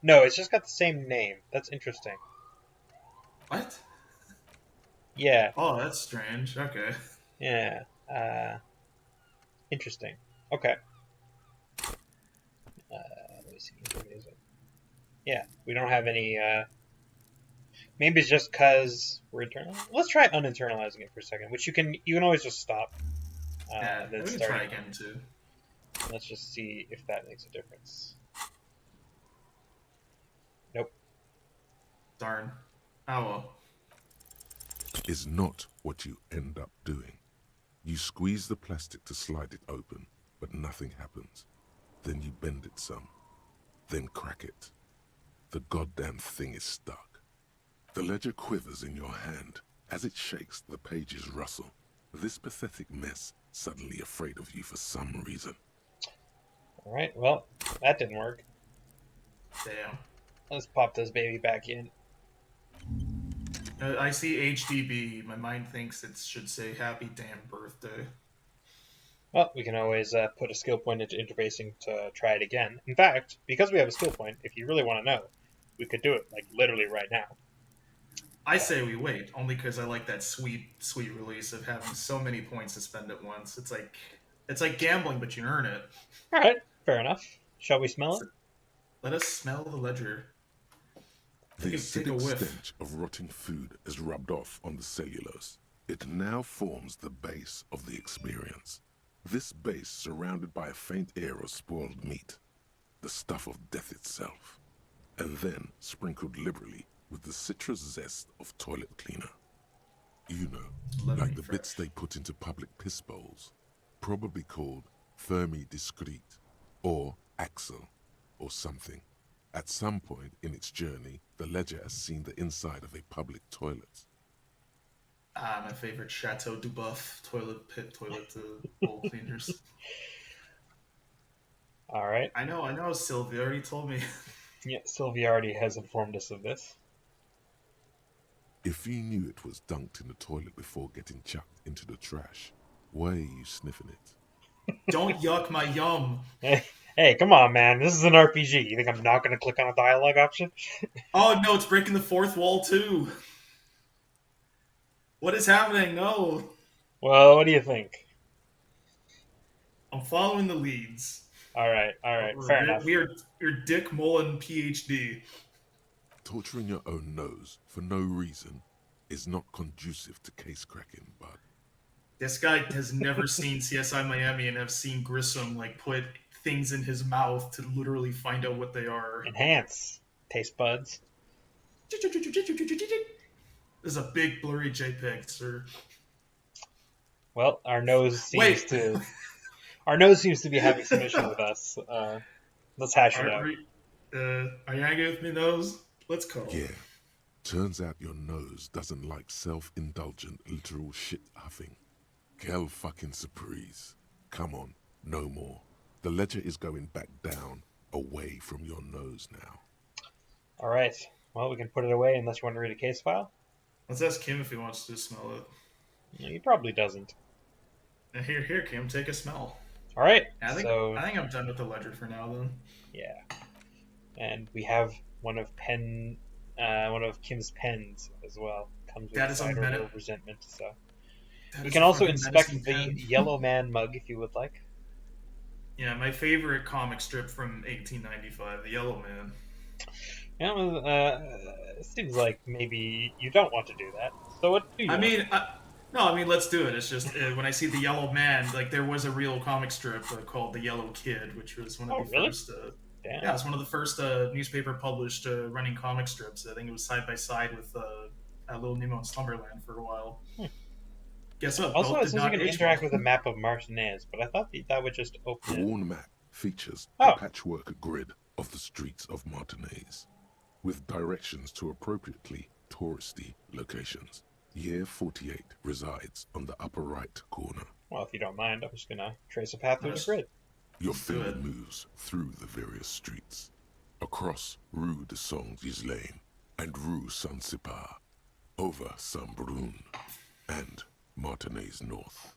No, it's just got the same name. That's interesting. What? Yeah, Oh, that's strange. Okay. yeah. Interesting. Okay. Let me see. Yeah, we don't have any, maybe it's just because we're internal. Let's try uninternalizing it for a second, which you can always just stop. Yeah, Then we can start try again. again too. Let's just see if that makes a difference. Darn. Oh well. Is not what you end up doing. You squeeze the plastic to slide it open, but nothing happens. Then you bend it some, then crack it. The goddamn thing is stuck. The ledger quivers in your hand. As it shakes, the pages rustle. This pathetic mess suddenly afraid of you for some reason. Alright, well, that didn't work. Damn. Let's pop this baby back in. I see HDB. My mind thinks it should say happy damn birthday. Well, we can always put a skill point into interfacing to try it again. In fact, because we have a skill point, if you really want to know, we could do it, like, literally right now. I say we wait, only because I like that sweet release of having so many points to spend at once. It's like gambling, but you earn it. Alright, fair enough. Shall we smell it? Let us smell the ledger. The Take a acidic whiff. stench of rotting food is rubbed off on the cellulose. It now forms the base of the experience. This base surrounded by a faint air of spoiled meat, the stuff of death itself, and then sprinkled liberally with the citrus zest of toilet cleaner. You know, Lemony like the fresh. bits they put into public piss bowls, probably called Fermi Discrete, or Axel, or something. At some point in its journey, the ledger has seen the inside of a public toilet. Ah, my favorite Chateau Dubuff toilet bowl cleaners. All right. I know, Sylvia already told me. Yeah, Sylvia already has informed us of this. If you knew it was dunked in the toilet before getting chucked into the trash, why are you sniffing it? Don't yuck my yum. Hey, come on, man. This is an RPG. You think I'm not going to click on a dialogue option? Oh no, it's breaking the fourth wall too. What is happening? No. Well, what do you think? I'm following the leads. All right, fair enough. We're Dick Mullen, PhD. Torturing your own nose for no reason is not conducive to case cracking, bud. This guy has never seen CSI Miami and have seen Grissom like put things in his mouth to literally find out what they are. Enhance taste buds. This is a big blurry JPEG, sir. Well, our nose seems to be having some issue with us. Let's hash it out. Are you angry with me, nose? Let's go. Yeah. Turns out your nose doesn't like self-indulgent literal shit huffing. Quelle fucking surprise. Come on, no more. The ledger is going back down, away from your nose now. All right. Well, we can put it away unless you want to read a case file. Let's ask Kim if he wants to smell it. Yeah, he probably doesn't. Here, Kim, take a smell. All right. I think I'm done with the ledger for now, then. Yeah. And we have one of Kim's pens as well. Comes with That is a cider meta- of resentment. So That you is can a also fucking inspect menacing the pen. Yellow Man mug if you would like. Yeah, my favorite comic strip from 1895, The Yellow Man. Yeah, it seems like maybe you don't want to do that. So what do you? I mean, let's do it. It's just when I see The Yellow Man, like there was a real comic strip called The Yellow Kid, which was one of the really? first. Damn. Yeah, it's one of the first newspaper published running comic strips. I think it was side by side with Little Nemo in Slumberland for a while. Guess what? Also, Both it did says you not can age interact well. with a map of Martinaise, but I thought that would just The open it. worn map features Oh. a patchwork grid of the streets of Martinaise, with directions to appropriately touristy locations. Year 48 resides on the upper right corner. Well, if you don't mind, I'm just gonna trace a path through the Yes. grid. Your Let's do finger it. moves through the various streets, across Rue de Saint-Ghislain and Rue Saint-Sipar, over Saint-Brun and Martinaise North,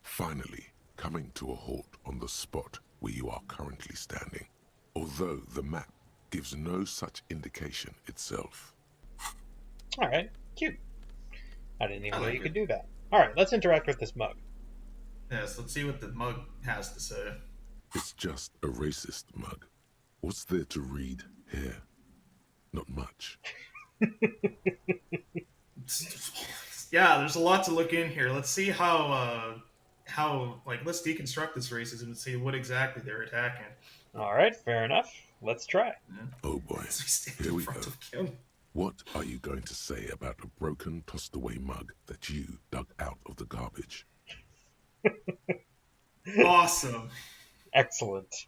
finally coming to a halt on the spot where you are currently standing, although the map gives no such indication itself. All right, cute. I didn't even I know like you it. could do that. All right, let's interact with this mug. Yes, let's see what the mug has to say. It's just a racist mug. What's there to read here? Not much. Yeah, there's a lot to look in here. Let's see how let's deconstruct this racism and see what exactly they're attacking. All right, fair enough. Let's try. Oh boy, As we stand here in we front go. of Kim. What are you going to say about a broken, tossed-away mug that you dug out of the garbage? Awesome. Excellent.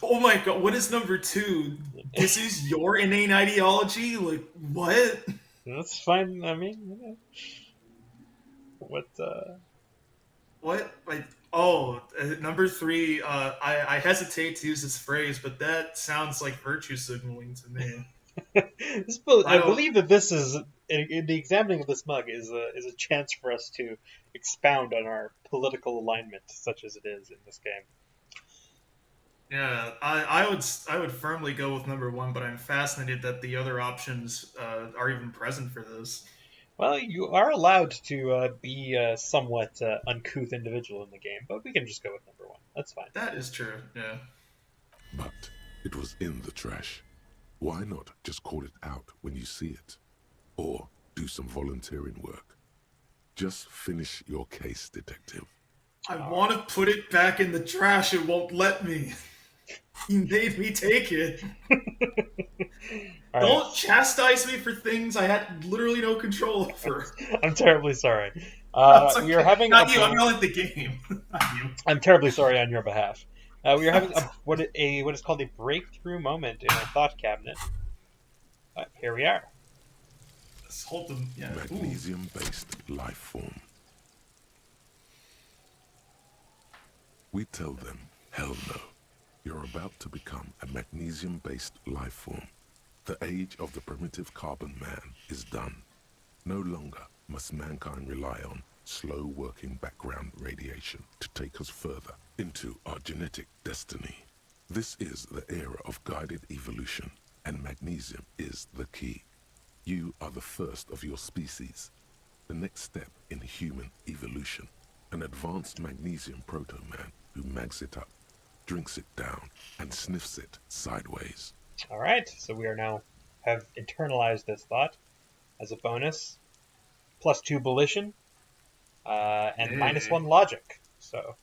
Oh my god, what is number 2? This is your inane ideology? Like, what? That's fine. I mean, what? What? Number 3, I hesitate to use this phrase, but that sounds like virtue signaling to me. I believe that this is in the examining of this mug is a chance for us to expound on our political alignment, such as it is in this game. Yeah, I would firmly go with number 1, but I'm fascinated that the other options are even present for this. Well, you are allowed to be a somewhat uncouth individual in the game, but we can just go with number 1. That's fine. That is true, yeah. But it was in the trash. Why not just call it out when you see it? Or do some volunteering work? Just finish your case, detective. I want to put it back in the trash. It won't let me. You made me take it. All Don't right. chastise me for things I had literally no control over. I'm terribly sorry. That's We are okay. having Not you. I'm yelling at the game. Not you. I'm terribly sorry on your behalf. We are having what is called a breakthrough moment in our thought cabinet. Here we are. Let's hold them. Yeah. Ooh. Magnesium-based Lifeform. We tell them, hell no. You're about to become a magnesium-based lifeform. The age of the primitive carbon man is done. No longer must mankind rely on slow-working background radiation to take us further into our genetic destiny. This is the era of guided evolution, and magnesium is the key. You are the first of your species, the next step in human evolution. An advanced magnesium proto-man who mags it up, drinks it down, and sniffs it sideways. All right, so we are now have internalized this thought as a bonus. +2 volition, and Hey. -1 logic. So,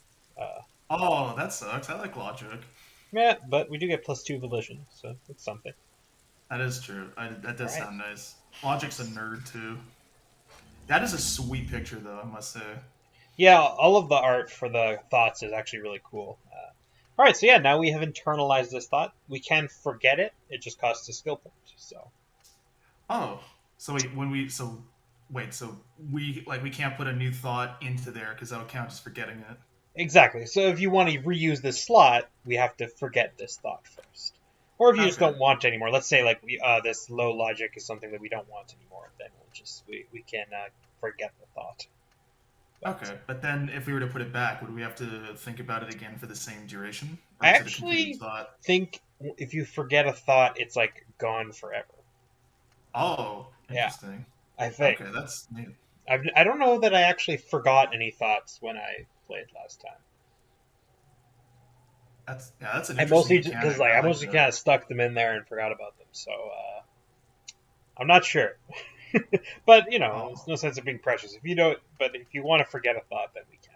Oh, that sucks. I like logic. yeah, but we do get +2 volition, so it's something. That is true. That does Right. sound nice. Logic's a nerd too. That is a sweet picture, though. I must say. Yeah, all of the art for the thoughts is actually really cool. All right, so yeah, now we have internalized this thought. We can forget it. It just costs a skill point. So Oh, so wait. So we can't put a new thought into there because that would count as forgetting it. exactly. So if you want to reuse this slot, we have to forget this thought first. Or if you just Okay. don't want it anymore, let's say like this low logic is something that we don't want anymore, then we can forget the thought. Okay, but then if we were to put it back, would we have to think about it again for the same duration? Or I is it a complete actually thought? think if you forget a thought, it's like gone forever. Oh, Yeah, interesting. I think. Okay, that's neat. I don't know that I actually forgot any thoughts when I played last time. That's an I interesting mostly because mechanic. I I like mostly that. kind of stuck them in there and forgot about them. So I'm not sure. But you know, there's Oh, no sense of being precious. If you don't, but if you want to forget a thought, then we can.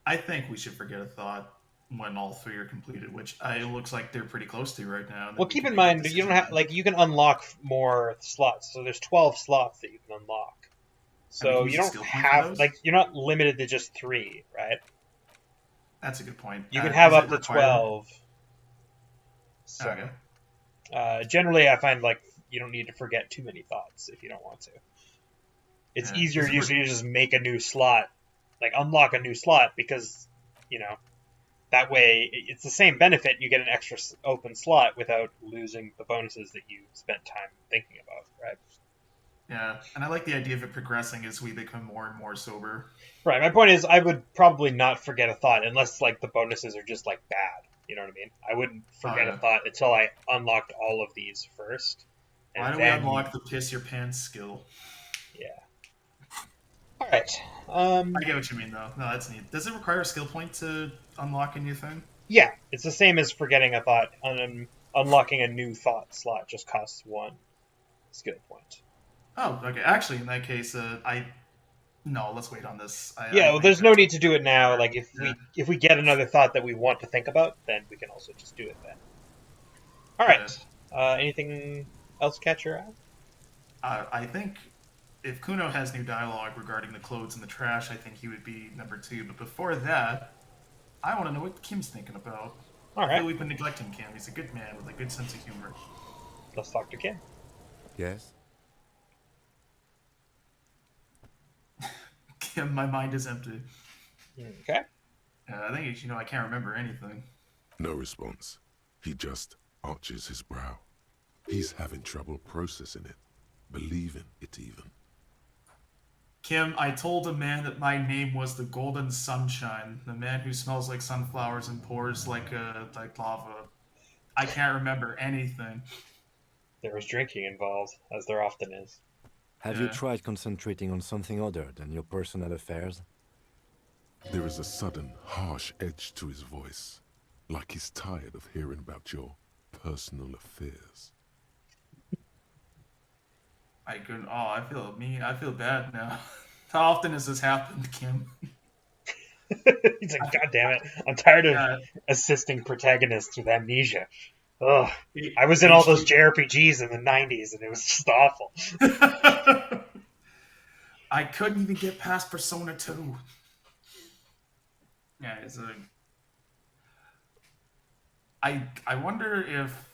I think we should forget a thought when all three are completed, which it looks like they're pretty close to right now. And Well, then we keep can in make a mind you don't decision have then. like you can unlock more slots. So there's 12 slots that you can unlock. And we So can you use a don't skill point for have those. like you're not limited to just 3, right? That's a good point. You can have Is up it to required? 12. So Okay. generally, I find like you don't need to forget too many thoughts if you don't want to. It's Yeah. easier Is it? usually to just make a new slot, like unlock a new slot, because you know that way it's the same benefit. You get an extra open slot without losing the bonuses that you spent time thinking about, right? Yeah, and I like the idea of it progressing as we become more and more sober. Right. My point is, I would probably not forget a thought unless like the bonuses are just like bad. You know what I mean? I wouldn't Oh forget a yeah. thought until I unlocked all of these first, Why and do we then unlock the piss your pants skill? yeah. All right. I get what you mean though. No, that's neat. Does it require a skill point to unlock a new thing? Yeah, it's the same as forgetting a thought. Unlocking a new thought slot just costs 1 skill point. Oh, okay. Actually, in that case, I no. Let's wait on this. I Yeah, well, think there's no that's need to do it now. Like yeah. if we get another thought that we want to think about, then we can also just do it then. All Yeah. right. Anything else catch your eye? I think if Kuno has new dialogue regarding the clothes in the trash, I think he would be number 2. But before that, I want to know what Kim's thinking about. All I feel right. we've been neglecting Kim. He's a good man with a good sense of humor. Let's talk to Kim. Yes? Kim, my mind is empty. Okay. I think I can't remember anything. No response. He just arches his brow. He's having trouble processing it, believing it even. Kim, I told a man that my name was the Golden Sunshine, the man who smells like sunflowers and pours like lava. I can't remember anything. There was drinking involved, as there often is. Have you Yeah. tried concentrating on something other than your personal affairs? There is a sudden, harsh edge to his voice, like he's tired of hearing about your personal affairs. I couldn't. Oh, I feel mean. I feel bad now. How often has this happened, Kim? He's like, God damn it! I'm tired of Yeah, assisting protagonists with amnesia. Ugh. I was in all those HD. JRPGs in the '90s, and it was just awful. I couldn't even get past Persona 2. Yeah, it's a. I wonder if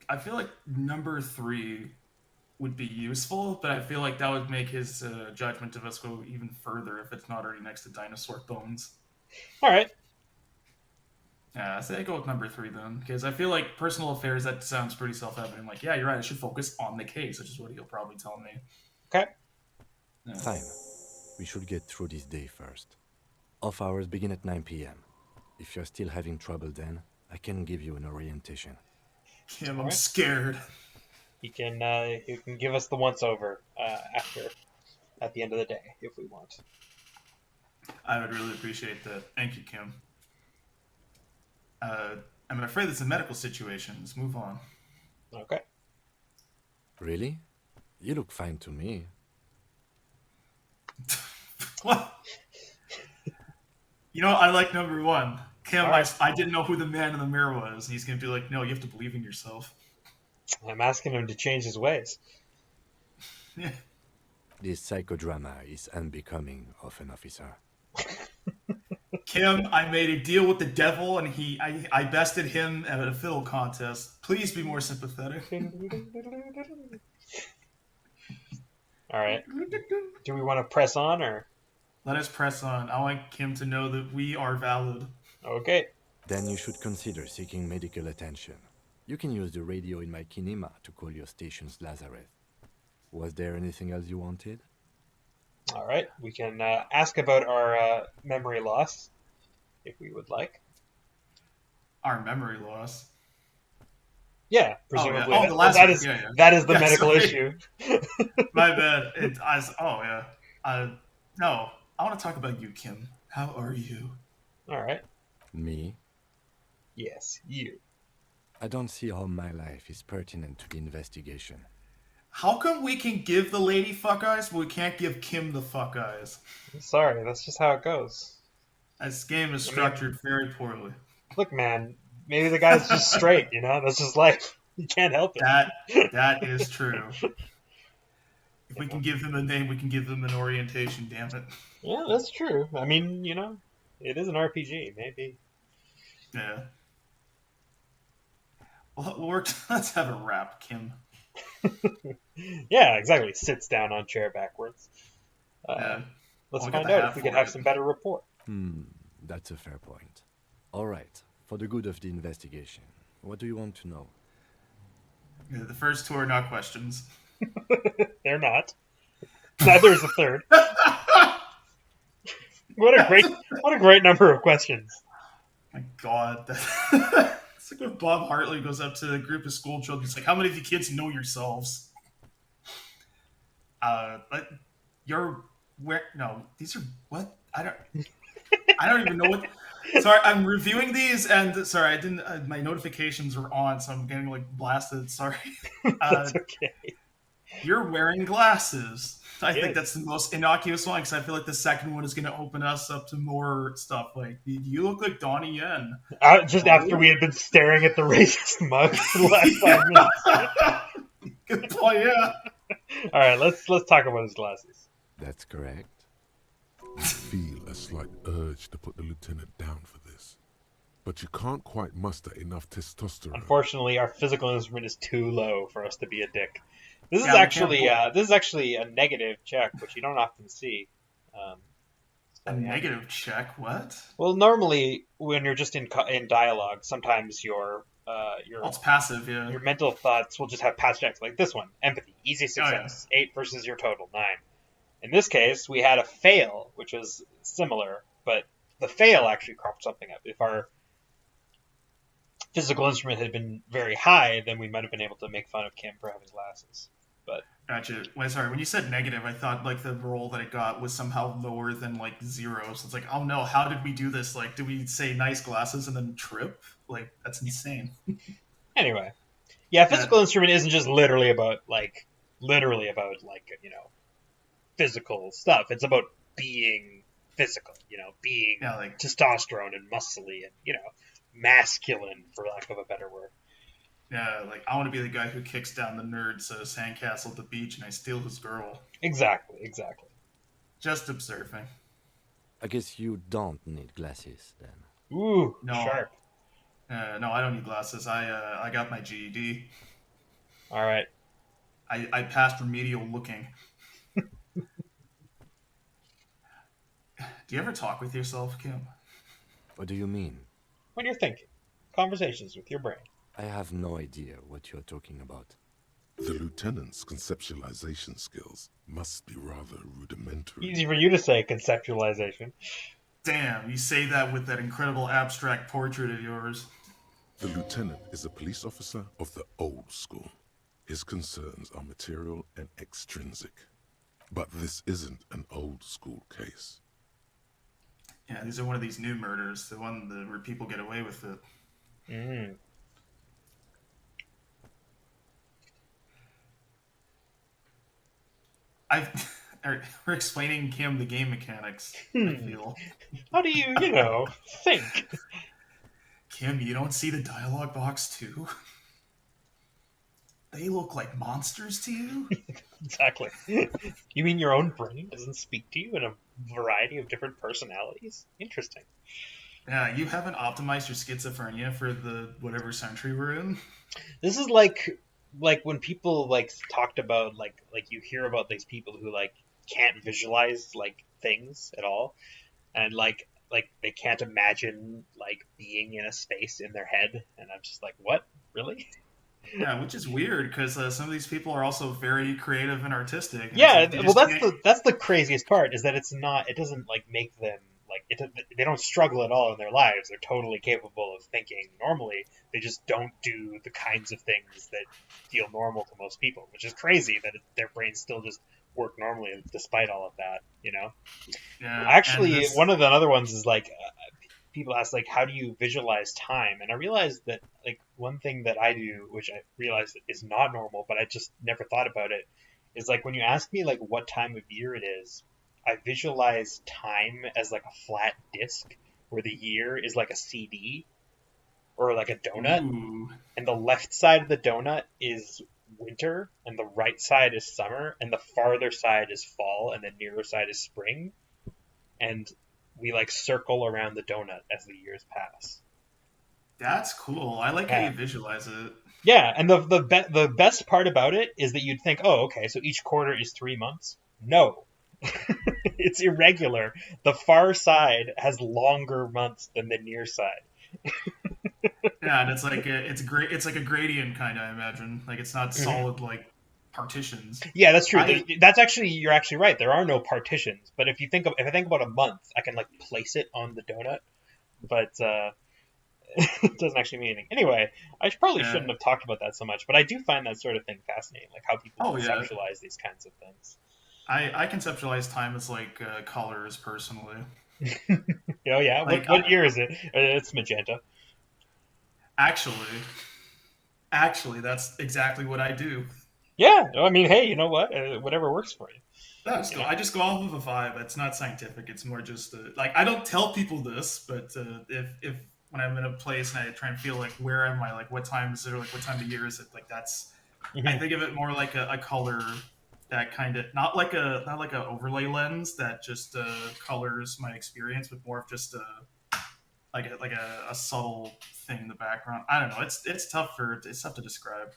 I feel like number 3 would be useful, but I feel like that would make his judgment of us go even further if it's not already next to dinosaur bones. All right. Yeah, I say I go with number 3 then, because I feel like personal affairs, that sounds pretty self-evident. Like, yeah, you're right, I should focus on the case, which is what he'll probably tell me. Okay. Yeah. Fine. We should get through this day first. Off hours begin at 9 p.m. If you're still having trouble then, I can give you an orientation. Kim, I'm Alright. scared. You can give us the once over at the end of the day if we want. I would really appreciate that. Thank you, Kim. I'm afraid it's a medical situation. Let's move on. Okay. Really? You look fine to me. What? You know, I like number 1. Kim, Alright. I didn't know who the man in the mirror was. And he's going to be like, no, you have to believe in yourself. I'm asking him to change his ways. Yeah. This psychodrama is unbecoming of an officer. Kim, I made a deal with the devil, and I bested him at a fiddle contest. Please be more sympathetic. All right. Do we want to press on or? Let us press on. I want Kim to know that we are valid. Okay. Then you should consider seeking medical attention. You can use the radio in my kinema to call your station's Lazareth. Was there anything else you wanted? All right. We can ask about our memory loss, if we would like. Our memory loss. Yeah, presumably. Oh, the last that one. is Yeah. that is the Yeah, medical sorry. issue. My bad. Oh, yeah. No, I want to talk about you, Kim. How are you? All right. Me? Yes, you. I don't see how my life is pertinent to the investigation. How come we can give the lady fuck eyes, but we can't give Kim the fuck eyes? I'm sorry, that's just how it goes. This game is structured very poorly. Look, man, maybe the guy's just straight, you know? That's just life. You can't help it. That is true. If we can give him a name, we can give him an orientation, damn it. Yeah, that's true. I mean, you know, it is an RPG, maybe. Yeah. Well, let's have a wrap, Kim. Yeah, exactly. Sits down on chair backwards. Yeah. Let's I'll get find the out hat if we for can have it. some better rapport. That's a fair point. All right, for the good of the investigation, what do you want to know? Yeah, the first 2 are not questions. They're not. Neither is the third. What a great number of questions. My God. It's like when Bob Hartley goes up to a group of school children. It's like, how many of you kids know yourselves? But you're where? No, these are what? I don't even know what. Sorry, I'm reviewing these, and sorry, I didn't. My notifications were on, so I'm getting like blasted. Sorry. That's okay. You're wearing glasses. I think Yes. that's the most innocuous one because I feel like the second one is going to open us up to more stuff. Like, you look like Donnie Yen. Just after we had been staring at the racist mug for the last 5 minutes. Good point, yeah. All right, let's talk about his glasses. That's correct. You feel a slight urge to put the lieutenant down for this. But you can't quite muster enough testosterone. Unfortunately, our physical instrument is too low for us to be a dick. This Yeah, is actually a negative check, which you don't often see. A negative check? What? Well, normally when you're just in dialogue, sometimes your It's passive, yeah. your mental thoughts will just have past checks, like this one, empathy, easy success, 8 versus your total 9. In this case, we had a fail, which was similar, but the fail actually cropped something up. If our physical instrument had been very high, then we might have been able to make fun of Kim for having glasses. But Gotcha. Wait, sorry, when you said negative, I thought like the roll that it got was somehow lower than like 0. So it's like, oh no, how did we do this? Like, did we say nice glasses and then trip? Like, that's insane. anyway, yeah, physical instrument isn't just literally about like literally about physical stuff. It's about being physical, being Yeah, like testosterone and muscly and masculine, for lack of a better word. yeah, like I want to be the guy who kicks down the nerd's sandcastle at the beach and I steal his girl. Exactly. Just observing. I guess you don't need glasses then. Ooh, No, sharp. no, I don't need glasses. I got my GED. All right. I passed remedial looking. Do you ever talk with yourself, Kim? What do you mean? When you're thinking, conversations with your brain. I have no idea what you're talking about. The lieutenant's conceptualization skills must be rather rudimentary. Easy for you to say, conceptualization. Damn, you say that with that incredible abstract portrait of yours. The lieutenant is a police officer of the old school. His concerns are material and extrinsic. But this isn't an old school case. Yeah, these are one of these new murders, the one where people get away with it. Mm. We're explaining Kim the game mechanics, I feel. How do you, think? Kim, you don't see the dialogue box too? They look like monsters to you? Exactly. You mean your own brain doesn't speak to you in a variety of different personalities? Interesting. Yeah, you haven't optimized your schizophrenia for the whatever century we're in. This is like when people talked about you hear about these people who can't visualize things at all, and they can't imagine being in a space in their head, and I'm just like, what, really? Yeah, which is weird because some of these people are also very creative and artistic. And Yeah, they well, just can't- that's the craziest part, is that it doesn't make them they don't struggle at all in their lives. They're totally capable of thinking normally. They just don't do the kinds of things that feel normal to most people, which is crazy that their brains still just work normally despite all of that. Yeah, and Actually, this. one of the other ones is people ask how do you visualize time, and I realized that one thing that I do, which I realized is not normal, but I just never thought about it, is when you ask me what time of year it is, I visualize time as a flat disc where the year is a CD or a donut, Ooh. and the left side of the donut is winter and the right side is summer and the farther side is fall and the nearer side is spring, and we circle around the donut as the years pass. That's cool. I like how Yeah. you visualize it. Yeah, and the best part about it is that you'd think, oh, okay, so each quarter is 3 months. No, it's irregular. The far side has longer months than the near side. Yeah, and it's like it's great. It's like a gradient kind of. I imagine like it's not solid like partitions. Yeah, that's true. I You're actually right. There are no partitions. But if I think about a month, I can place it on the donut, but it doesn't actually mean anything. Anyway, I probably Yeah. shouldn't have talked about that so much, but I do find that sort of thing fascinating, how people Oh, yeah. conceptualize these kinds of things. I conceptualize time as like colors personally. Oh yeah, what year is it? It's magenta. Actually, that's exactly what I do. Yeah, I mean, hey, you know what? Whatever works for you. That's cool. I just go off of a vibe. It's not scientific. It's more just like I don't tell people this, but if when I'm in a place and I try and feel like where am I, like what time is it, or like what time of year is it, like that's I think of it more like a color that kind of not like a overlay lens that just colors my experience, but more of just a subtle thing in the background. I don't know. It's tough to describe.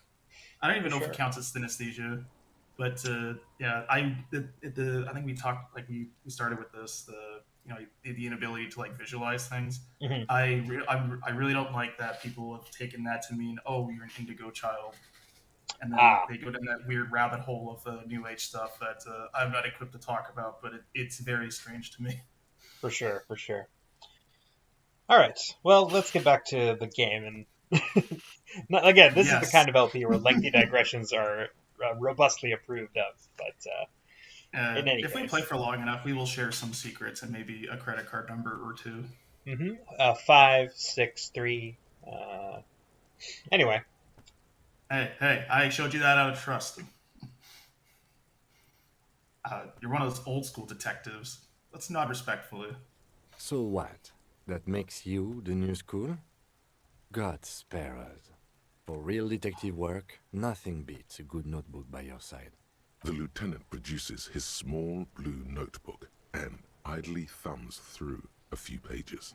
I don't even know if it counts as synesthesia, but yeah, I think we talked we started with this the inability to visualize things. Mhm. I really don't like that people have taken that to mean, oh, you're an indigo child, and then they go down that weird rabbit hole of new age stuff that I'm not equipped to talk about, but it's very strange to me. For sure. All right. Well, let's get back to the game. And again, this is the Yes. kind of LP where lengthy digressions are robustly approved of. But in any if we case, play for long enough, we will share some secrets and maybe a credit card number or two. 5, 6, 3. Anyway, Hey, I showed you that out of trust. You're one of those old school detectives. Let's nod respectfully. So what? That makes you the new school? God spare us. For real detective work, nothing beats a good notebook by your side. The lieutenant produces his small blue notebook and idly thumbs through a few pages.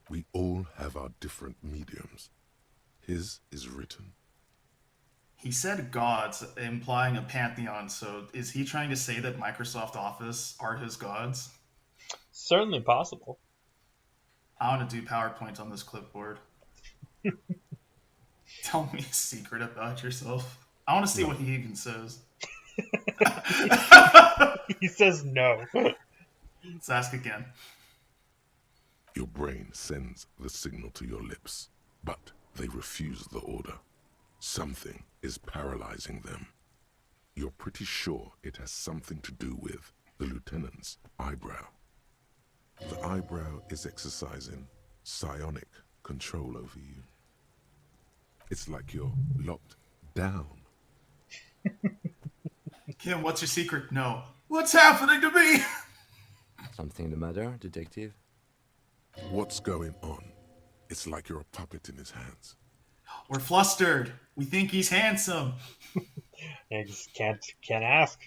We all have our different mediums. His is written. He said gods, implying a pantheon, so is he trying to say that Microsoft Office are his gods? Certainly possible. I want to do PowerPoint on this clipboard. Tell me a secret about yourself. I want to see No. what he even says. He says no. Let's ask again. Your brain sends the signal to your lips, but they refuse the order. Something is paralyzing them. You're pretty sure it has something to do with the lieutenant's eyebrow. The eyebrow is exercising psionic control over you. It's like you're locked down. Kim, what's your secret? No. What's happening to me? Something the matter, detective? What's going on? It's like you're a puppet in his hands. We're flustered. We think he's handsome. I just can't ask.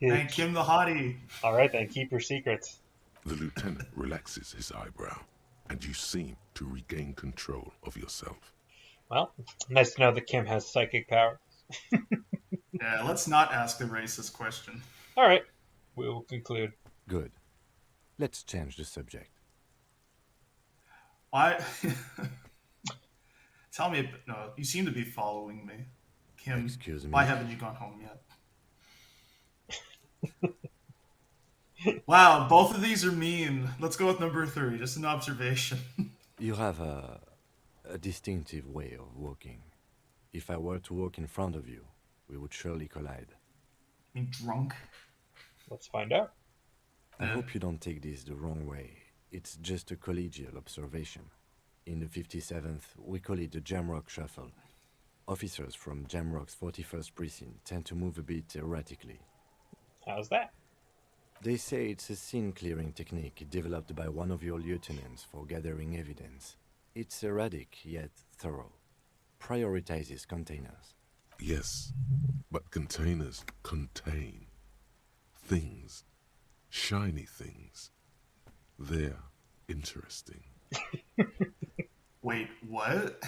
And Kim the hottie. All right, then keep your secrets. The lieutenant relaxes his eyebrow, and you seem to regain control of yourself. Well, nice to know that Kim has psychic power. Yeah, let's not ask the racist question. All right, we will conclude. Good. Let's change the subject. Why? Tell me, no, you seem to be following me. Kim, Excuse me. why haven't you gone home yet? Wow, both of these are mean. Let's go with number 3, just an observation. You have a distinctive way of walking. If I were to walk in front of you, we would surely collide. You mean drunk? Let's find out. I hope you don't take this the wrong way. It's just a collegial observation. In the 57th, we call it the Jamrock Shuffle. Officers from Jamrock's 41st Precinct tend to move a bit erratically. How's that? They say it's a scene-clearing technique developed by one of your lieutenants for gathering evidence. It's erratic, yet thorough. Prioritizes containers. Yes, but containers contain things, shiny things. They're interesting. Wait, what?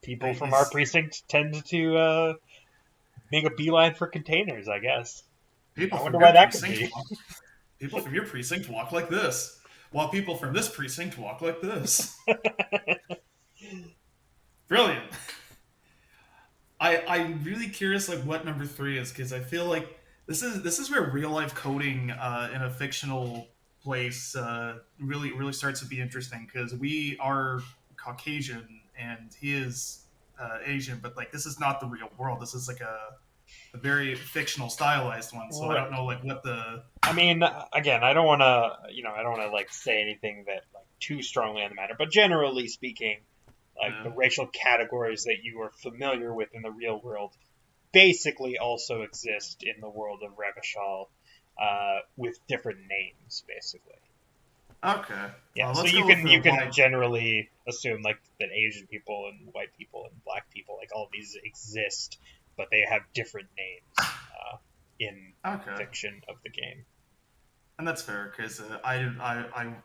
People Wait, from our precinct tend to make a beeline for containers, I guess. People I from wonder your why that could precinct be. walk, people from your precinct walk like this, while people from this precinct walk like this. Brilliant. I'm really curious, like, what number 3 is, because I feel like this is where real life coding in a fictional place really starts to be interesting, because we are Caucasian and he is Asian, but like this is not the real world. This is like a very fictional, stylized one. So I don't know like what the. I mean, again, I don't want to like say anything that like too strongly on the matter, but generally speaking, like the racial categories that you are familiar with in the real world basically also exist in the world of Revachol, with different names, basically. Okay. Yeah, well, so let's you go with can the you can white. generally assume like that Asian people and white people and black people, like all of these exist, but they have different names in Okay. fiction of the game. And that's fair, because I'm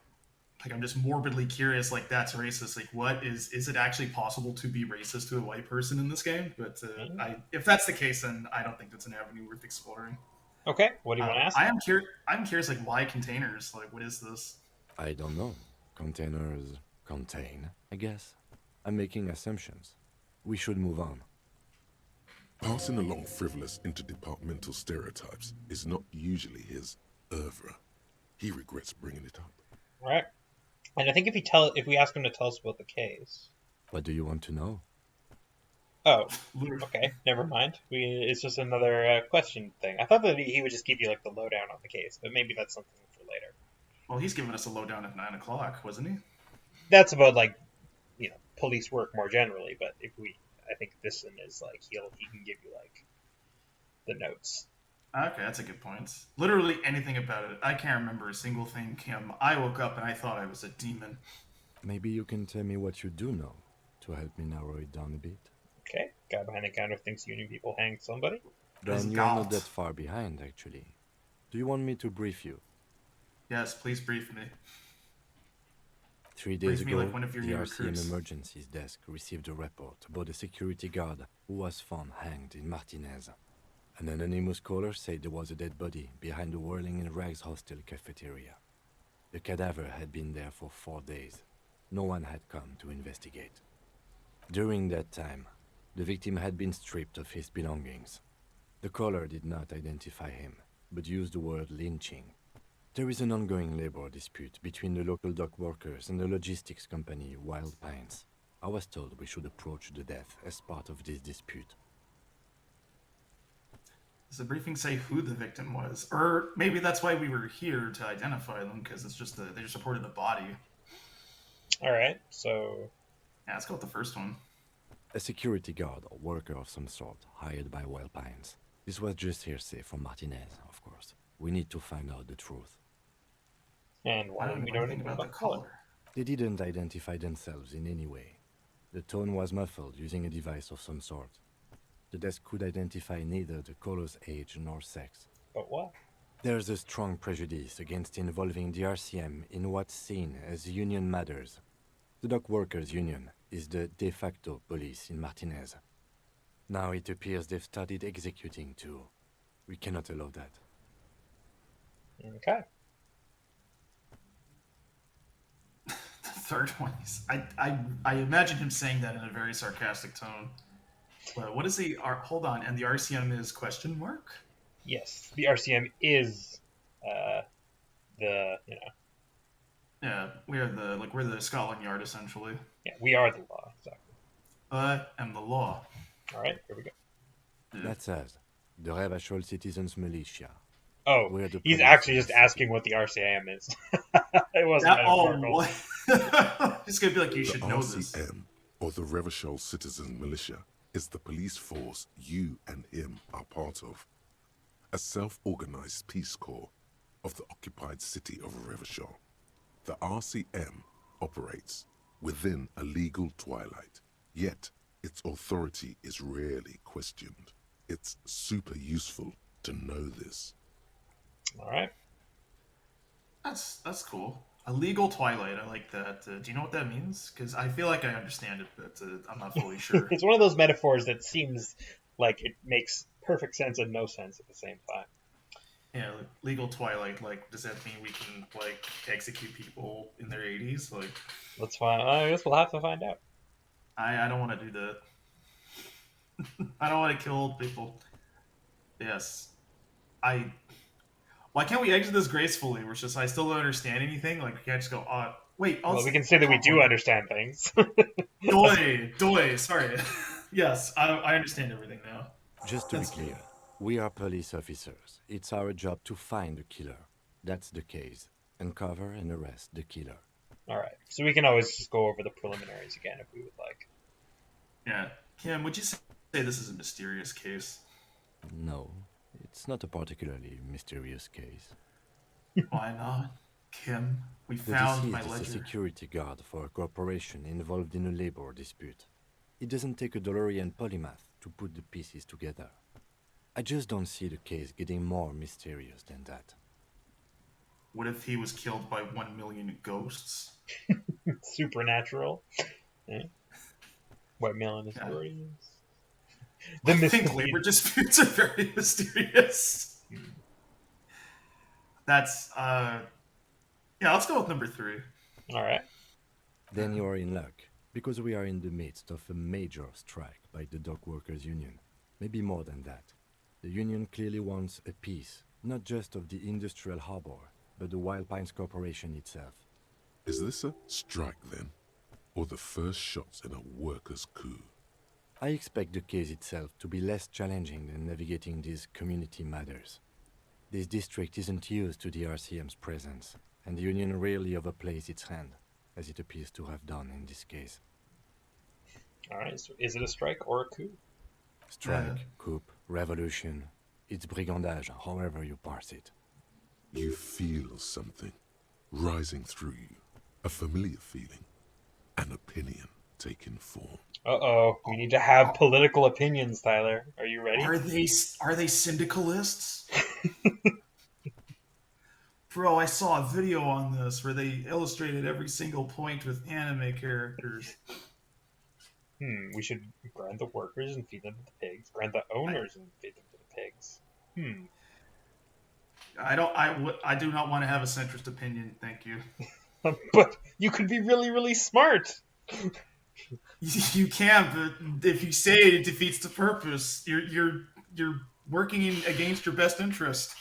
just morbidly curious. Like, that's racist. Like, what is it actually possible to be racist to a white person in this game? But if that's the case, then I don't think that's an avenue worth exploring. Okay, what do you want to ask? I'm curious. Like, why containers? Like, what is this? I don't know. Containers contain, I guess. I'm making assumptions. We should move on. Passing along frivolous interdepartmental stereotypes is not usually his oeuvre. He regrets bringing it up. Right. And I think if we ask him to tell us about the case. What do you want to know? Oh, okay. Never mind. It's just another question thing. I thought that he would just give you like the lowdown on the case, but maybe that's something for later. Well, he's giving us a lowdown at 9:00, wasn't he? That's about like, police work more generally. But I think this one is like he can give you like the notes. Okay, that's a good point. Literally anything about it. I can't remember a single thing, Kim. I woke up and I thought I was a demon. Maybe you can tell me what you do know to help me narrow it down a bit. Okay, guy behind the counter thinks Union people hanged somebody. There's Then you're not Galt. that far behind, actually. Do you want me to brief you? Yes, please brief me. 3 days Brief me ago, like one of your the new RCM recruits. emergencies desk received a report about a security guard who was found hanged in Martinaise. An anonymous caller said there was a dead body behind the Whirling in Rags hostel cafeteria. The cadaver had been there for 4 days. No one had come to investigate. During that time, the victim had been stripped of his belongings. The caller did not identify him, but used the word lynching. There is an ongoing labor dispute between the local dock workers and the logistics company Wild Pines. I was told we should approach the death as part of this dispute. Does the briefing say who the victim was? Or maybe that's why we were here to identify them, because it's just they just reported a body. All right, so Yeah, let's go with the first one. A security guard or worker of some sort hired by Wild Pines. This was just hearsay from Martinaise, of course. We need to find out the truth. and I why don't don't we know know anything about the color? caller. They didn't identify themselves in any way. The tone was muffled using a device of some sort. The desk could identify neither the caller's age nor sex. But what? There's a strong prejudice against involving the RCM in what's seen as union matters. The dock workers' union is the de facto police in Martinaise. Now it appears they've started executing too. We cannot allow that. Okay. The third one is I imagine him saying that in a very sarcastic tone. But what is the hold on, and the RCM is question mark? Yes, the RCM is the Yeah, we're the Scotland Yard essentially. yeah, we are the law, exactly. And the law. All right, here we go. Yeah. That's us, the Revachol Citizens Militia. Oh, We're the he's police actually of just the city. asking what the RCM is. It wasn't That, oh, metaphorical. what? It's gonna be like you The should know this. RCM, or the Revachol Citizen Militia, is the police force you and him are part of. A self-organized peace corps of the occupied city of Revachol. The RCM operates within a legal twilight, yet its authority is rarely questioned. It's super useful to know this. All right. That's cool. A legal twilight. I like that. Do you know what that means? Because I feel like I understand it, but I'm not fully sure. It's one of those metaphors that seems like it makes perfect sense and no sense at the same time. Yeah, like, legal twilight. Like, does that mean we can like execute people in their 80s? Like, Let's find. I guess we'll have to find out. I don't want to do that. I don't want to kill old people. Yes, I. Why can't we exit this gracefully? We're just I still don't understand anything. Like, we can't just go. Wait. Well, we can say that we do understand things. Doi. Sorry. Yes, I understand everything now. Just to be That's clear, good. we are police officers. It's our job to find the killer. That's the case. Uncover and arrest the killer. All right, so we can always just go over the preliminaries again if we would like. Yeah, Kim, would you say this is a mysterious case? No, it's not a particularly mysterious case. Why not, Kim? We The found my deceased is a ledger. security guard for a corporation involved in a labor dispute. It doesn't take a DeLorean polymath to put the pieces together. I just don't see the case getting more mysterious than that. What if he was killed by 1 million ghosts? Supernatural. Yeah. What Melon is Yeah. stories. I think labor disputes are very mysterious. That's yeah. Let's go with number 3. All right. Then you are in luck, because we are in the midst of a major strike by the dock workers union. Maybe more than that. The union clearly wants a piece, not just of the industrial harbor, but the Wild Pines Corporation itself. Is this a strike then? Or the first shots in a workers' coup? I expect the case itself to be less challenging than navigating these community matters. This district isn't used to the RCM's presence, and the union rarely overplays its hand, as it appears to have done in this case. All right. So is it a strike or a coup? Strike, coup, revolution. It's brigandage, however you parse it. You feel something rising through you, a familiar feeling, an opinion taking form. Uh-oh, we need to have political opinions, Tyler. Are you ready? Are they syndicalists? Bro, I saw a video on this where they illustrated every single point with anime characters. We should grind the workers and feed them to the pigs. Grind the owners and feed them to the pigs. I do not want to have a centrist opinion, thank you. But you could be really, really smart. You can, but if you say it defeats the purpose, you're working against your best interest.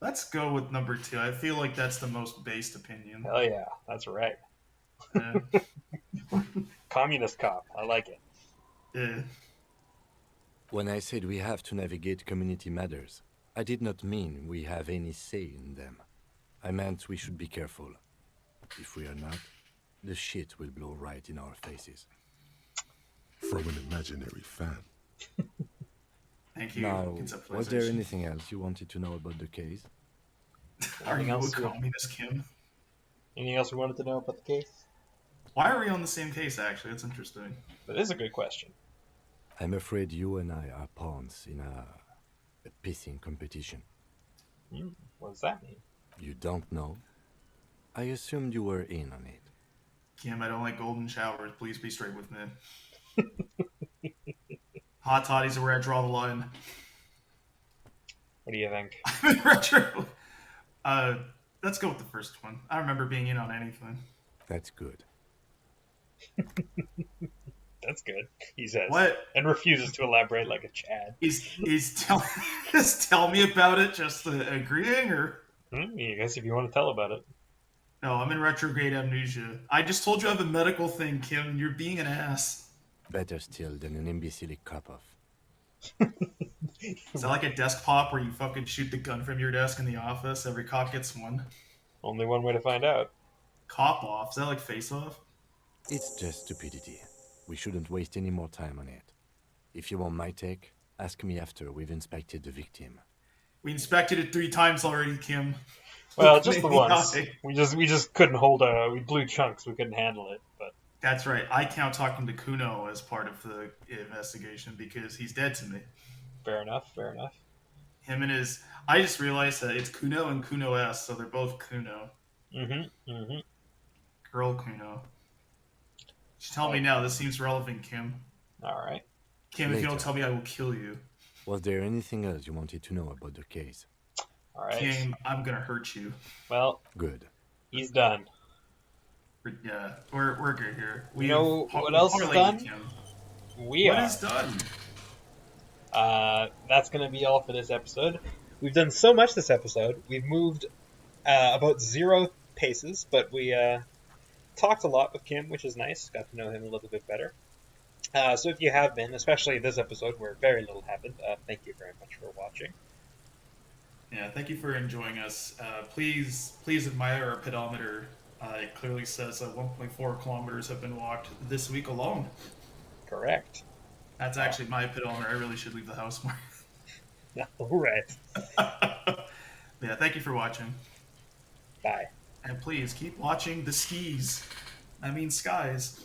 Let's go with number 2. I feel like that's the most based opinion. Hell yeah, that's right. Communist cop, I like it. Yeah. When I said we have to navigate community matters, I did not mean we have any say in them. I meant we should be careful. If we are not, the shit will blow right in our faces. From an imaginary fan. Thank you. Now, was there anything else you wanted to know about the case? Are you a else? communist, Kim? Anything else we wanted to know about the case? Why are we on the same case, actually? That's interesting. That is a good question. I'm afraid you and I are pawns in a pissing competition. What does that mean? You don't know? I assumed you were in on it. Kim, I don't like golden showers. Please be straight with me. Hot toddies are where I draw the line. What do you think? Retro. Let's go with the first one. I don't remember being in on anything. That's good. That's good, he says. What? And refuses to elaborate like a Chad. Just tell me about it, just agreeing, or? I guess if you want to tell about it. No, I'm in retrograde amnesia. I just told you I have a medical thing, Kim, and you're being an ass. Better still than an imbecilic cop-off. Is that like a desk pop where you fucking shoot the gun from your desk in the office? Every cop gets one. Only one way to find out. Cop off? Is that like face off? It's just stupidity. We shouldn't waste any more time on it. If you want my take, ask me after we've inspected the victim. We inspected it 3 times already, Kim. Well, just the once. We just couldn't hold we blew chunks. We couldn't handle it. But that's right. I count talking to Kuno as part of the investigation because he's dead to me. Fair enough. Fair enough. Him and his. I just realized that it's Kuno and Kuno S, so they're both Kuno. Girl Kuno. Just tell me now. This seems relevant, Kim. All right. Kim, if you don't tell me, I will kill you. Was there anything else you wanted to know about the case? All right. Kim, I'm gonna hurt you. Well, good. He's done. Yeah, we're good here. You know what else is done? What is done? That's gonna be all for this episode. We've done so much this episode. We've moved about 0 paces, but we talked a lot with Kim, which is nice. Got to know him a little bit better. So if you have been, especially this episode where very little happened, thank you very much for watching. Yeah, thank you for enjoying us. Please admire our pedometer. It clearly says 1.4 kilometers have been walked this week alone. Correct. That's actually my pedometer. I really should leave the house more. All right. Yeah, thank you for watching. Bye. And please keep watching the skis. I mean skies.